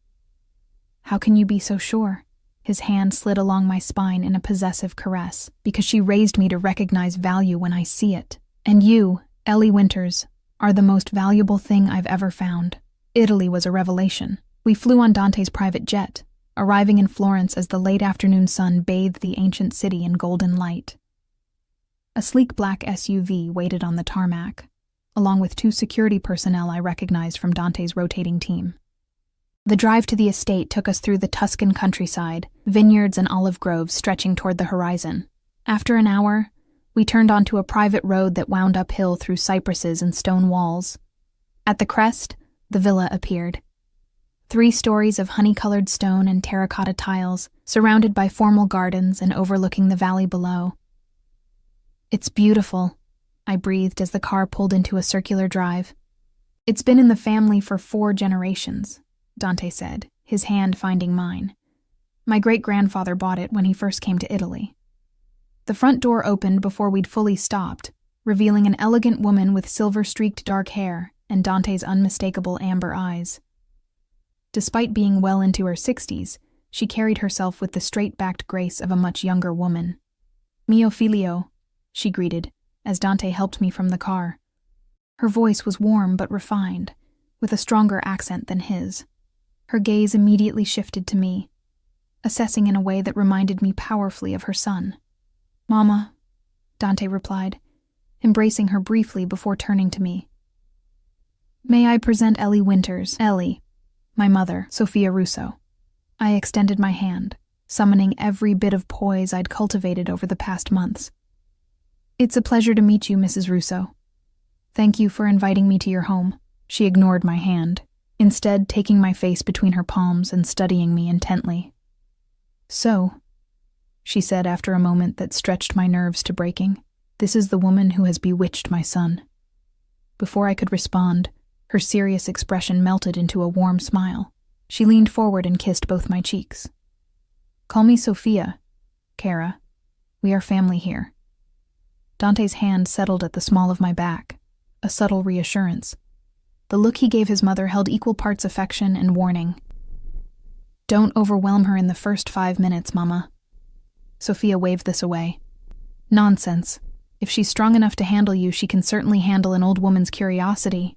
How can you be so sure? His hand slid along my spine in a possessive caress, because she raised me to recognize value when I see it. And you, Ellie Winters, are the most valuable thing I've ever found. Italy was a revelation. We flew on Dante's private jet, arriving in Florence as the late afternoon sun bathed the ancient city in golden light. A sleek black SUV waited on the tarmac, along with 2 security personnel I recognized from Dante's rotating team. The drive to the estate took us through the Tuscan countryside, vineyards and olive groves stretching toward the horizon. After an hour, we turned onto a private road that wound uphill through cypresses and stone walls. At the crest, the villa appeared. 3 stories of honey-colored stone and terracotta tiles, surrounded by formal gardens and overlooking the valley below. It's beautiful, I breathed as the car pulled into a circular drive. It's been in the family for 4 generations, Dante said, his hand finding mine. My great-grandfather bought it when he first came to Italy. The front door opened before we'd fully stopped, revealing an elegant woman with silver-streaked dark hair and Dante's unmistakable amber eyes. Despite being well into her 60s, she carried herself with the straight-backed grace of a much younger woman. Mio figlio, she greeted, as Dante helped me from the car. Her voice was warm but refined, with a stronger accent than his. Her gaze immediately shifted to me, assessing in a way that reminded me powerfully of her son. Mama, Dante replied, embracing her briefly before turning to me. May I present Ellie Winters, Ellie, my mother, Sophia Russo. I extended my hand, summoning every bit of poise I'd cultivated over the past months. It's a pleasure to meet you, Mrs. Russo. Thank you for inviting me to your home. She ignored my hand, instead taking my face between her palms and studying me intently. So, she said after a moment that stretched my nerves to breaking, this is the woman who has bewitched my son. Before I could respond, Her serious expression melted into a warm smile. She leaned forward and kissed both my cheeks. "Call me Sophia, Kara. We are family here." Dante's hand settled at the small of my back, a subtle reassurance. The look he gave his mother held equal parts affection and warning. "Don't overwhelm her in the first 5 minutes, Mama." Sophia waved this away. "Nonsense. If she's strong enough to handle you, she can certainly handle an old woman's curiosity."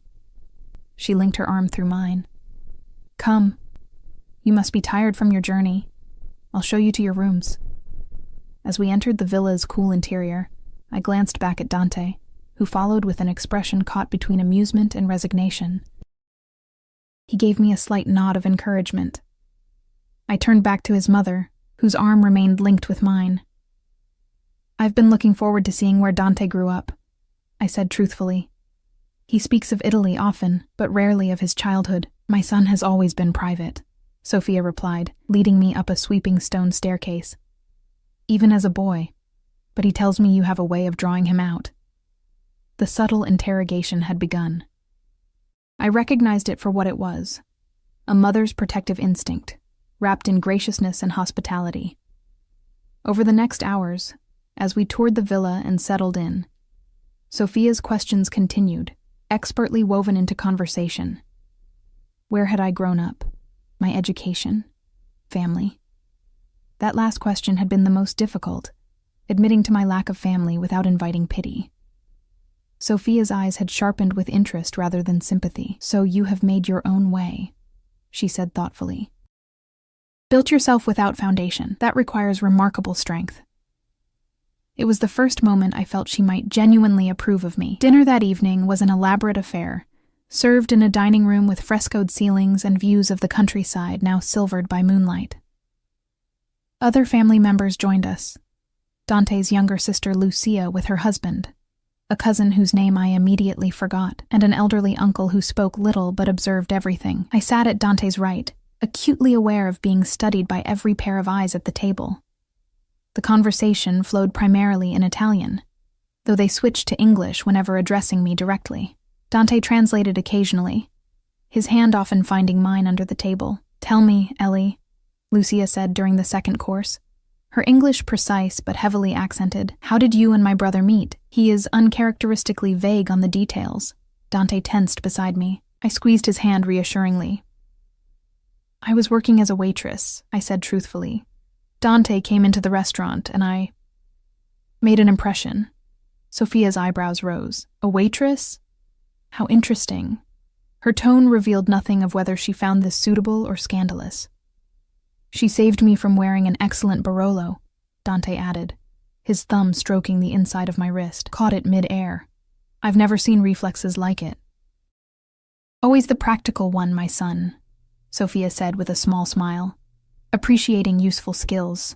She linked her arm through mine. "Come. You must be tired from your journey. I'll show you to your rooms." As we entered the villa's cool interior, I glanced back at Dante, who followed with an expression caught between amusement and resignation. He gave me a slight nod of encouragement. I turned back to his mother, whose arm remained linked with mine. "I've been looking forward to seeing where Dante grew up," I said truthfully. "He speaks of Italy often, but rarely of his childhood. My son has always been private," Sophia replied, leading me up a sweeping stone staircase. "Even as a boy, but he tells me you have a way of drawing him out." The subtle interrogation had begun. I recognized it for what it was, a mother's protective instinct, wrapped in graciousness and hospitality. Over the next hours, as we toured the villa and settled in, Sophia's questions continued, expertly woven into conversation. Where had I grown up? My education? Family? That last question had been the most difficult, admitting to my lack of family without inviting pity. Sophia's eyes had sharpened with interest rather than sympathy. "So you have made your own way," she said thoughtfully. "Built yourself without foundation. That requires remarkable strength." It was the first moment I felt she might genuinely approve of me. Dinner that evening was an elaborate affair, served in a dining room with frescoed ceilings and views of the countryside now silvered by moonlight. Other family members joined us. Dante's younger sister Lucia with her husband, a cousin whose name I immediately forgot, and an elderly uncle who spoke little but observed everything. I sat at Dante's right, acutely aware of being studied by every pair of eyes at the table. The conversation flowed primarily in Italian, though they switched to English whenever addressing me directly. Dante translated occasionally, his hand often finding mine under the table. "Tell me, Ellie," Lucia said during the second course, her English precise but heavily accented. "How did you and my brother meet? He is uncharacteristically vague on the details." Dante tensed beside me. I squeezed his hand reassuringly. "I was working as a waitress," I said truthfully. "Dante came into the restaurant, and I made an impression." Sophia's eyebrows rose. "A waitress? How interesting." Her tone revealed nothing of whether she found this suitable or scandalous. "She saved me from wearing an excellent Barolo," Dante added, his thumb stroking the inside of my wrist. "Caught it mid-air. I've never seen reflexes like it." "Always the practical one, my son," Sophia said with a small smile, appreciating useful skills.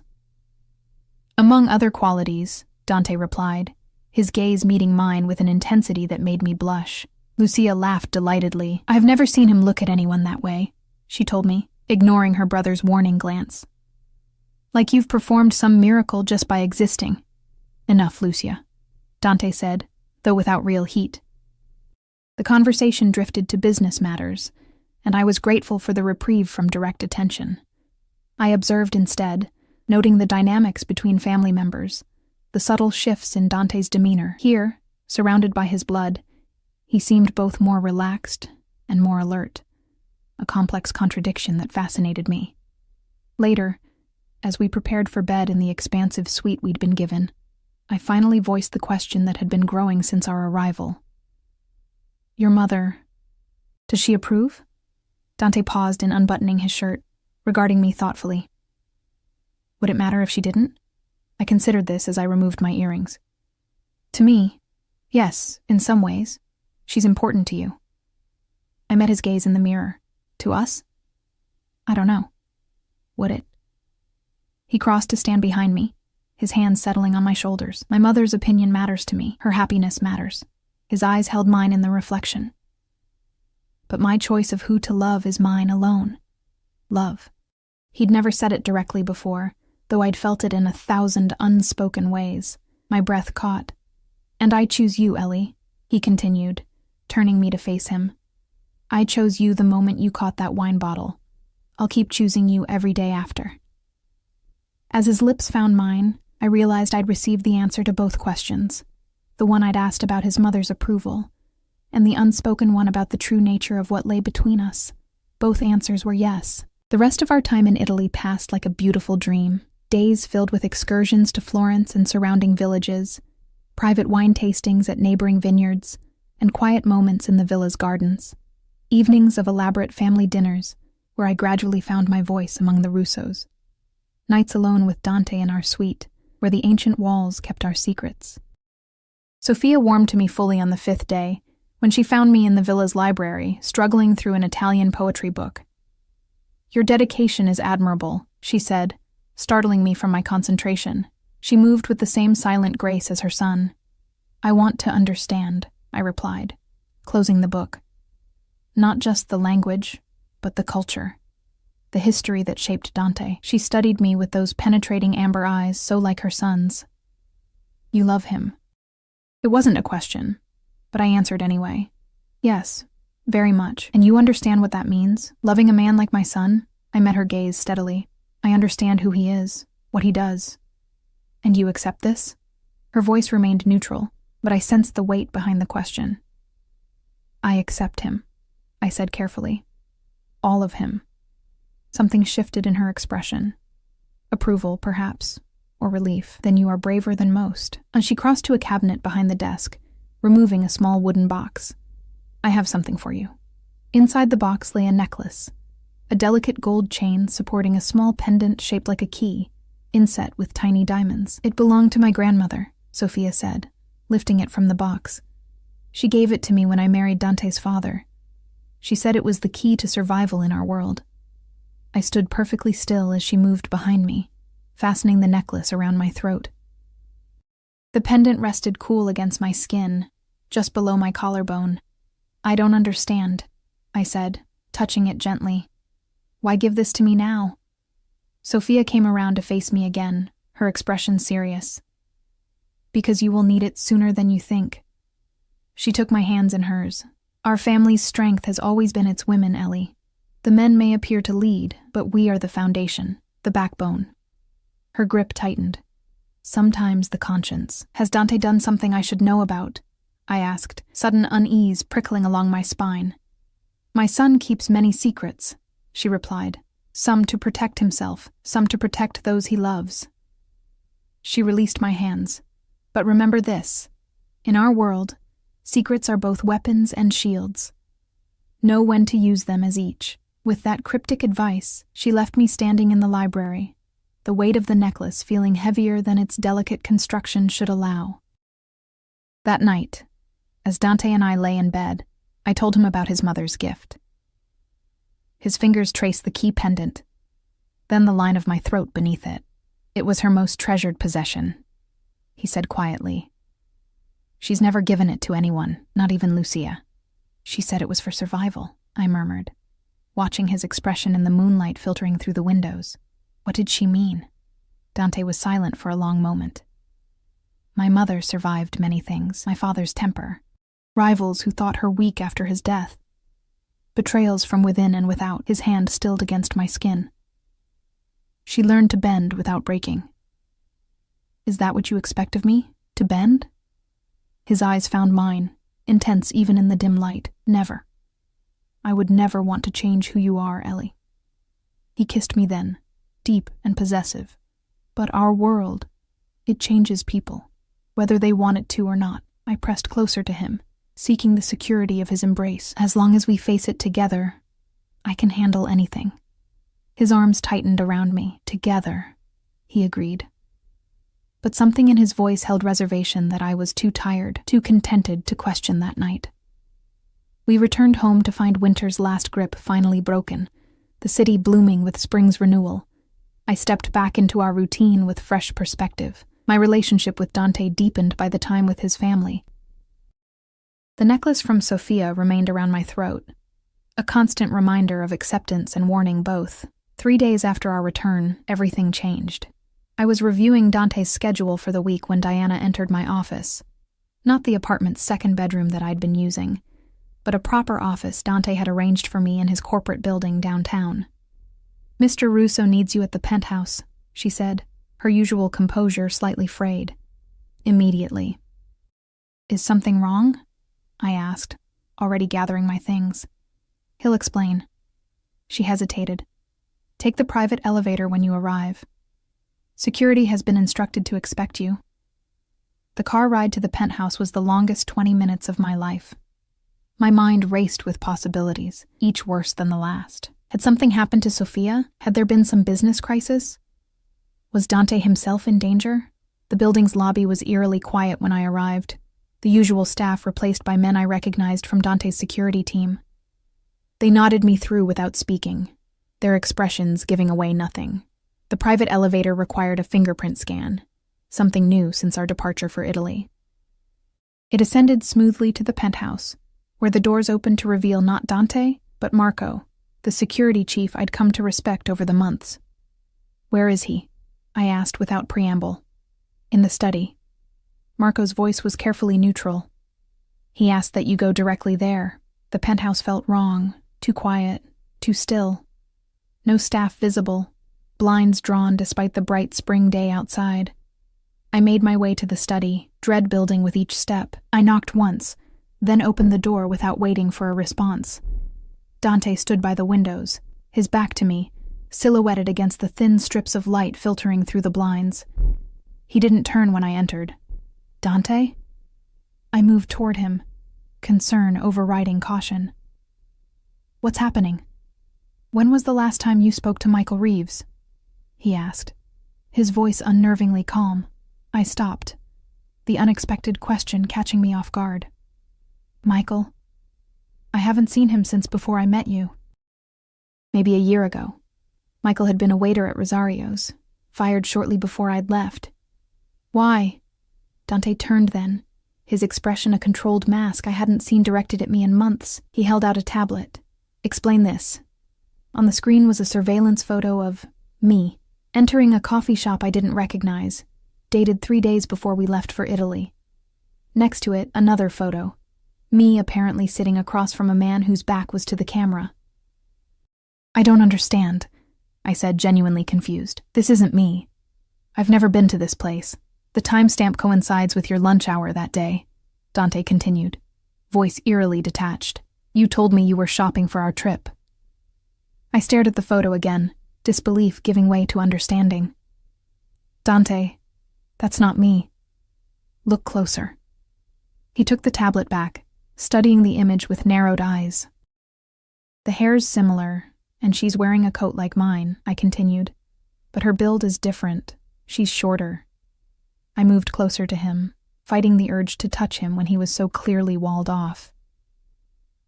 "Among other qualities," Dante replied, his gaze meeting mine with an intensity that made me blush. Lucia laughed delightedly. "I've never seen him look at anyone that way," she told me, ignoring her brother's warning glance. "Like you've performed some miracle just by existing." "Enough, Lucia," Dante said, though without real heat. The conversation drifted to business matters, and I was grateful for the reprieve from direct attention. I observed instead, noting the dynamics between family members, the subtle shifts in Dante's demeanor. Here, surrounded by his blood, he seemed both more relaxed and more alert, a complex contradiction that fascinated me. Later, as we prepared for bed in the expansive suite we'd been given, I finally voiced the question that had been growing since our arrival. "Your mother, does she approve?" Dante paused in unbuttoning his shirt, regarding me thoughtfully. Would it matter if she didn't? I considered this as I removed my earrings. "To me, yes, in some ways. She's important to you." I met his gaze in the mirror. "To us? I don't know. Would it?" He crossed to stand behind me, his hands settling on my shoulders. "My mother's opinion matters to me. Her happiness matters." His eyes held mine in the reflection. "But my choice of who to love is mine alone. Love." He'd never said it directly before, though I'd felt it in 1,000 unspoken ways. My breath caught. "And I choose you, Ellie," he continued, turning me to face him. I chose you the moment you caught that wine bottle. I'll keep choosing you every day after. As his lips found mine, I realized I'd received the answer to both questions, the one I'd asked about his mother's approval, and the unspoken one about the true nature of what lay between us. Both answers were yes. The rest of our time in Italy passed like a beautiful dream, days filled with excursions to Florence and surrounding villages, private wine tastings at neighboring vineyards, and quiet moments in the villa's gardens. Evenings of elaborate family dinners, where I gradually found my voice among the Russos. Nights alone with Dante in our suite, where the ancient walls kept our secrets. Sophia warmed to me fully on the 5th day, when she found me in the villa's library, struggling through an Italian poetry book. "Your dedication is admirable," she said, startling me from my concentration. She moved with the same silent grace as her son. "I want to understand," I replied, closing the book. "Not just the language, but the culture, the history that shaped Dante." She studied me with those penetrating amber eyes so like her son's. "You love him." It wasn't a question, but I answered anyway. "Yes, very much. And you understand what that means? Loving a man like my son?" I met her gaze steadily. "I understand who he is, what he does." "And you accept this?" Her voice remained neutral, but I sensed the weight behind the question. "I accept him," I said carefully. "All of him." Something shifted in her expression. Approval, perhaps, or relief. "Then you are braver than most." And she crossed to a cabinet behind the desk, removing a small wooden box. "I have something for you." Inside the box lay a necklace, a delicate gold chain supporting a small pendant shaped like a key, inset with tiny diamonds. "It belonged to my grandmother," Sophia said, lifting it from the box. "She gave it to me when I married Dante's father. She said it was the key to survival in our world." I stood perfectly still as she moved behind me, fastening the necklace around my throat. The pendant rested cool against my skin, just below my collarbone. "I don't understand," I said, touching it gently. "Why give this to me now?" Sophia came around to face me again, her expression serious. "Because you will need it sooner than you think." She took my hands in hers. "Our family's strength has always been its women, Ellie. The men may appear to lead, but we are the foundation, the backbone." Her grip tightened. "Sometimes the conscience. Has Dante done something I should know about?" I asked, sudden unease prickling along my spine. "My son keeps many secrets," she replied. "Some to protect himself, some to protect those he loves." She released my hands. "But remember this. In our world, secrets are both weapons and shields. Know when to use them as each." With that cryptic advice, she left me standing in the library, the weight of the necklace feeling heavier than its delicate construction should allow. That night, as Dante and I lay in bed, I told him about his mother's gift. His fingers traced the key pendant, then the line of my throat beneath it. "It was her most treasured possession," he said quietly. "She's never given it to anyone, not even Lucia." "She said it was for survival," I murmured, watching his expression in the moonlight filtering through the windows. What did she mean? Dante was silent for a long moment. "My mother survived many things, my father's temper, rivals who thought her weak after his death, betrayals from within and without," his hand stilled against my skin. "She learned to bend without breaking." "Is that what you expect of me? To bend?" His eyes found mine, intense even in the dim light. "Never. I would never want to change who you are, Ellie." He kissed me then, deep and possessive. "But our world, it changes people, whether they want it to or not." I pressed closer to him, seeking the security of his embrace. "As long as we face it together, I can handle anything." His arms tightened around me. "Together," he agreed. But something in his voice held reservation that I was too tired, too contented to question that night. We returned home to find winter's last grip finally broken, the city blooming with spring's renewal. I stepped back into our routine with fresh perspective. My relationship with Dante deepened by the time with his family. The necklace from Sophia remained around my throat, a constant reminder of acceptance and warning both. 3 days after our return, everything changed. I was reviewing Dante's schedule for the week when Diana entered my office. Not the apartment's second bedroom that I'd been using, but a proper office Dante had arranged for me in his corporate building downtown. "Mr. Russo needs you at the penthouse," she said, her usual composure slightly frayed. "Immediately." "Is something wrong?" I asked, already gathering my things. "He'll explain." She hesitated. "Take the private elevator when you arrive. Security has been instructed to expect you." The car ride to the penthouse was the longest 20 minutes of my life. My mind raced with possibilities, each worse than the last. Had something happened to Sophia? Had there been some business crisis? Was Dante himself in danger? The building's lobby was eerily quiet when I arrived, the usual staff replaced by men I recognized from Dante's security team. They nodded me through without speaking, their expressions giving away nothing. The private elevator required a fingerprint scan, something new since our departure for Italy. It ascended smoothly to the penthouse, where the doors opened to reveal not Dante, but Marco, the security chief I'd come to respect over the months. "Where is he?" I asked without preamble. "In the study." Marco's voice was carefully neutral. "He asked that you go directly there." The penthouse felt wrong, too quiet, too still. No staff visible, blinds drawn despite the bright spring day outside. I made my way to the study, dread building with each step. I knocked once, then opened the door without waiting for a response. Dante stood by the windows, his back to me, silhouetted against the thin strips of light filtering through the blinds. He didn't turn when I entered. "Dante?" I moved toward him, concern overriding caution. "What's happening?" "When was the last time you spoke to Michael Reeves?" he asked, his voice unnervingly calm. I stopped, the unexpected question catching me off guard. "Michael? I haven't seen him since before I met you." "Maybe a year ago. Michael had been a waiter at Rosario's, fired shortly before I'd left." "Why?" Dante turned then, his expression a controlled mask I hadn't seen directed at me in months. He held out a tablet. "Explain this." On the screen was a surveillance photo of me, entering a coffee shop I didn't recognize, dated 3 days before we left for Italy. Next to it, another photo, me apparently sitting across from a man whose back was to the camera. "I don't understand," I said, genuinely confused. "This isn't me. I've never been to this place. The timestamp coincides with your lunch hour that day," Dante continued, voice eerily detached. "You told me you were shopping for our trip." I stared at the photo again, disbelief giving way to understanding. "Dante, that's not me. Look closer." He took the tablet back, studying the image with narrowed eyes. "The hair's similar, and she's wearing a coat like mine," I continued. "But her build is different. She's shorter." I moved closer to him, fighting the urge to touch him when he was so clearly walled off.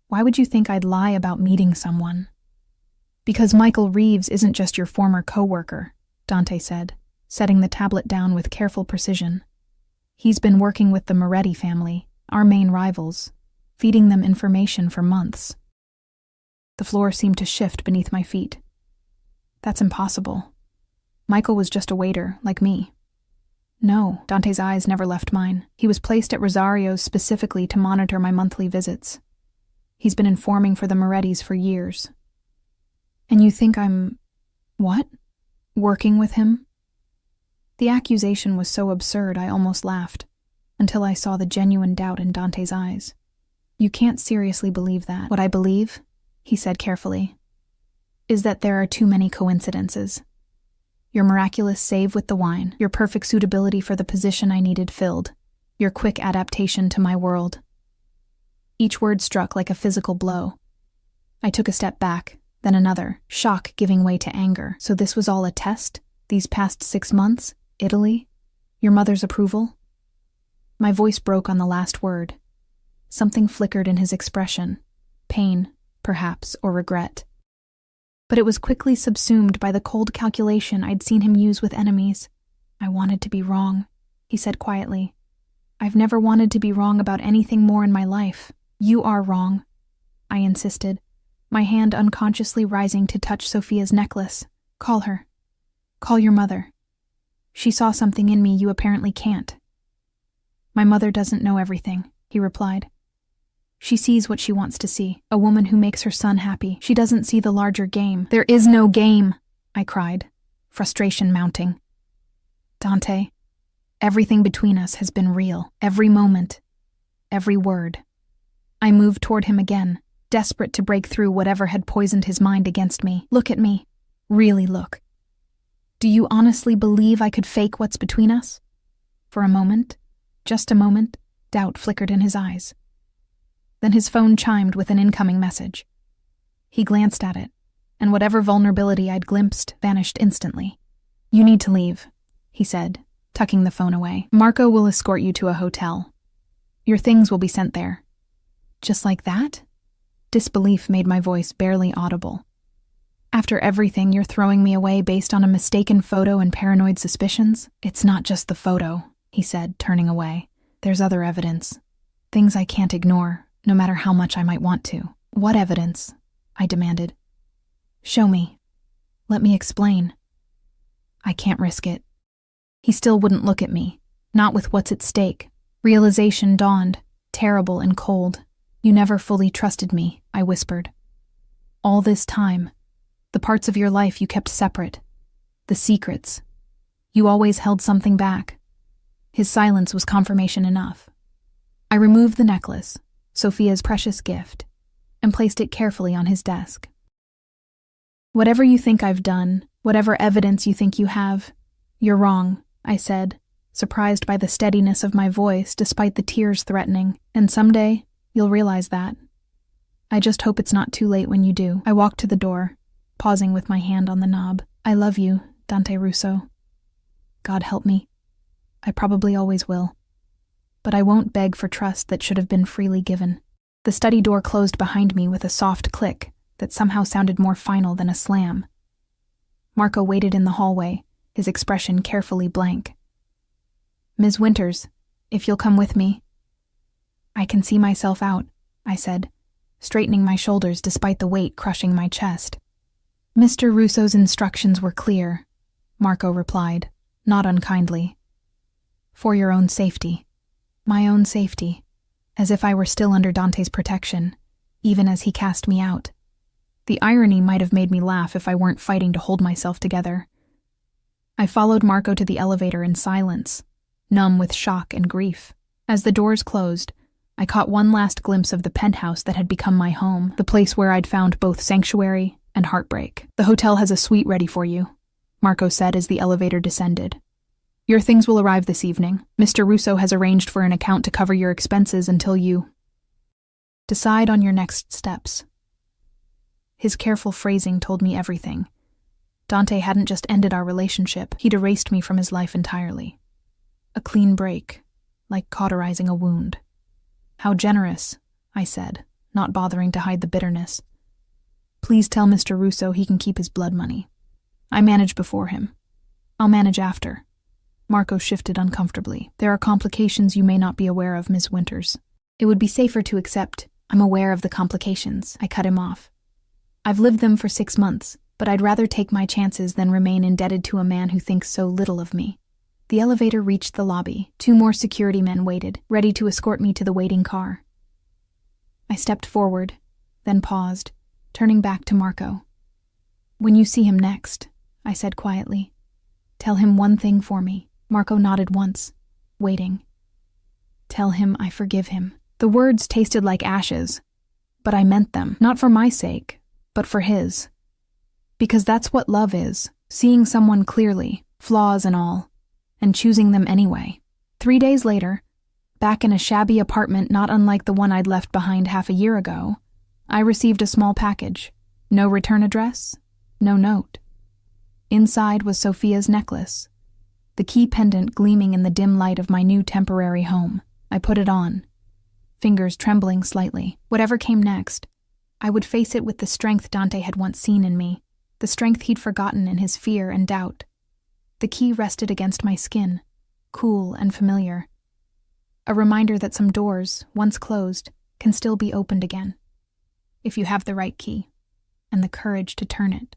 "Why would you think I'd lie about meeting someone?" "Because Michael Reeves isn't just your former co-worker," Dante said, setting the tablet down with careful precision. "He's been working with the Moretti family, our main rivals, feeding them information for months." The floor seemed to shift beneath my feet. "That's impossible. Michael was just a waiter, like me." "No," Dante's eyes never left mine. "He was placed at Rosario's specifically to monitor my monthly visits. He's been informing for the Morettis for years." "And you think I'm... what? Working with him?" The accusation was so absurd I almost laughed, until I saw the genuine doubt in Dante's eyes. "You can't seriously believe that." "What I believe," he said carefully, "is that there are too many coincidences. Your miraculous save with the wine, your perfect suitability for the position I needed filled, your quick adaptation to my world." Each word struck like a physical blow. I took a step back, then another, shock giving way to anger. "So this was all a test? These past 6 months? Italy? Your mother's approval?" My voice broke on the last word. Something flickered in his expression. Pain, perhaps, or regret. But it was quickly subsumed by the cold calculation I'd seen him use with enemies. "I wanted to be wrong," he said quietly. "I've never wanted to be wrong about anything more in my life." "You are wrong," I insisted, my hand unconsciously rising to touch Sophia's necklace. "Call her. Call your mother. She saw something in me you apparently can't." "My mother doesn't know everything," he replied. She sees what she wants to see, a woman who makes her son happy. She doesn't see the larger game. There is no game, I cried, frustration mounting. Dante, everything between us has been real. Every moment, every word. I moved toward him again, desperate to break through whatever had poisoned his mind against me. Look at me. Really look. Do you honestly believe I could fake what's between us? For a moment, just a moment, doubt flickered in his eyes. Then his phone chimed with an incoming message. He glanced at it, and whatever vulnerability I'd glimpsed vanished instantly. You need to leave, he said, tucking the phone away. Marco will escort you to a hotel. Your things will be sent there. Just like that? Disbelief made my voice barely audible. After everything, you're throwing me away based on a mistaken photo and paranoid suspicions? It's not just the photo, he said, turning away. There's other evidence. Things I can't ignore, no matter how much I might want to. What evidence? I demanded. Show me. Let me explain. I can't risk it. He still wouldn't look at me, not with what's at stake. Realization dawned, terrible and cold. You never fully trusted me, I whispered. All this time, the parts of your life you kept separate, the secrets. You always held something back. His silence was confirmation enough. I removed the necklace, Sophia's precious gift, and placed it carefully on his desk. Whatever you think I've done, whatever evidence you think you have, you're wrong, I said, surprised by the steadiness of my voice despite the tears threatening, and someday you'll realize that. I just hope it's not too late when you do. I walked to the door, pausing with my hand on the knob. I love you, Dante Russo. God help me. I probably always will. But I won't beg for trust that should have been freely given. The study door closed behind me with a soft click that somehow sounded more final than a slam. Marco waited in the hallway, his expression carefully blank. Ms. Winters, if you'll come with me. I can see myself out, I said, straightening my shoulders despite the weight crushing my chest. Mr. Russo's instructions were clear, Marco replied, not unkindly. For your own safety. My own safety, as if I were still under Dante's protection, even as he cast me out. The irony might have made me laugh if I weren't fighting to hold myself together. I followed Marco to the elevator in silence, numb with shock and grief. As the doors closed, I caught one last glimpse of the penthouse that had become my home, the place where I'd found both sanctuary and heartbreak. The hotel has a suite ready for you, Marco said as the elevator descended. Your things will arrive this evening. Mr. Russo has arranged for an account to cover your expenses until you decide on your next steps. His careful phrasing told me everything. Dante hadn't just ended our relationship, he'd erased me from his life entirely. A clean break, like cauterizing a wound. How generous, I said, not bothering to hide the bitterness. Please tell Mr. Russo he can keep his blood money. I managed before him. I'll manage after. Marco shifted uncomfortably. There are complications you may not be aware of, Ms. Winters. It would be safer to accept I'm aware of the complications. I cut him off. I've lived them for 6 months, but I'd rather take my chances than remain indebted to a man who thinks so little of me. The elevator reached the lobby. 2 more security men waited, ready to escort me to the waiting car. I stepped forward, then paused, turning back to Marco. When you see him next, I said quietly, tell him one thing for me. Marco nodded once, waiting. Tell him I forgive him. The words tasted like ashes, but I meant them, not for my sake, but for his. Because that's what love is, seeing someone clearly, flaws and all, and choosing them anyway. 3 days later, back in a shabby apartment not unlike the one I'd left behind half a year ago, I received a small package. No return address, no note. Inside was Sophia's necklace, the key pendant gleaming in the dim light of my new temporary home. I put it on, fingers trembling slightly. Whatever came next, I would face it with the strength Dante had once seen in me, the strength he'd forgotten in his fear and doubt. The key rested against my skin, cool and familiar. A reminder that some doors, once closed, can still be opened again, if you have the right key and the courage to turn it.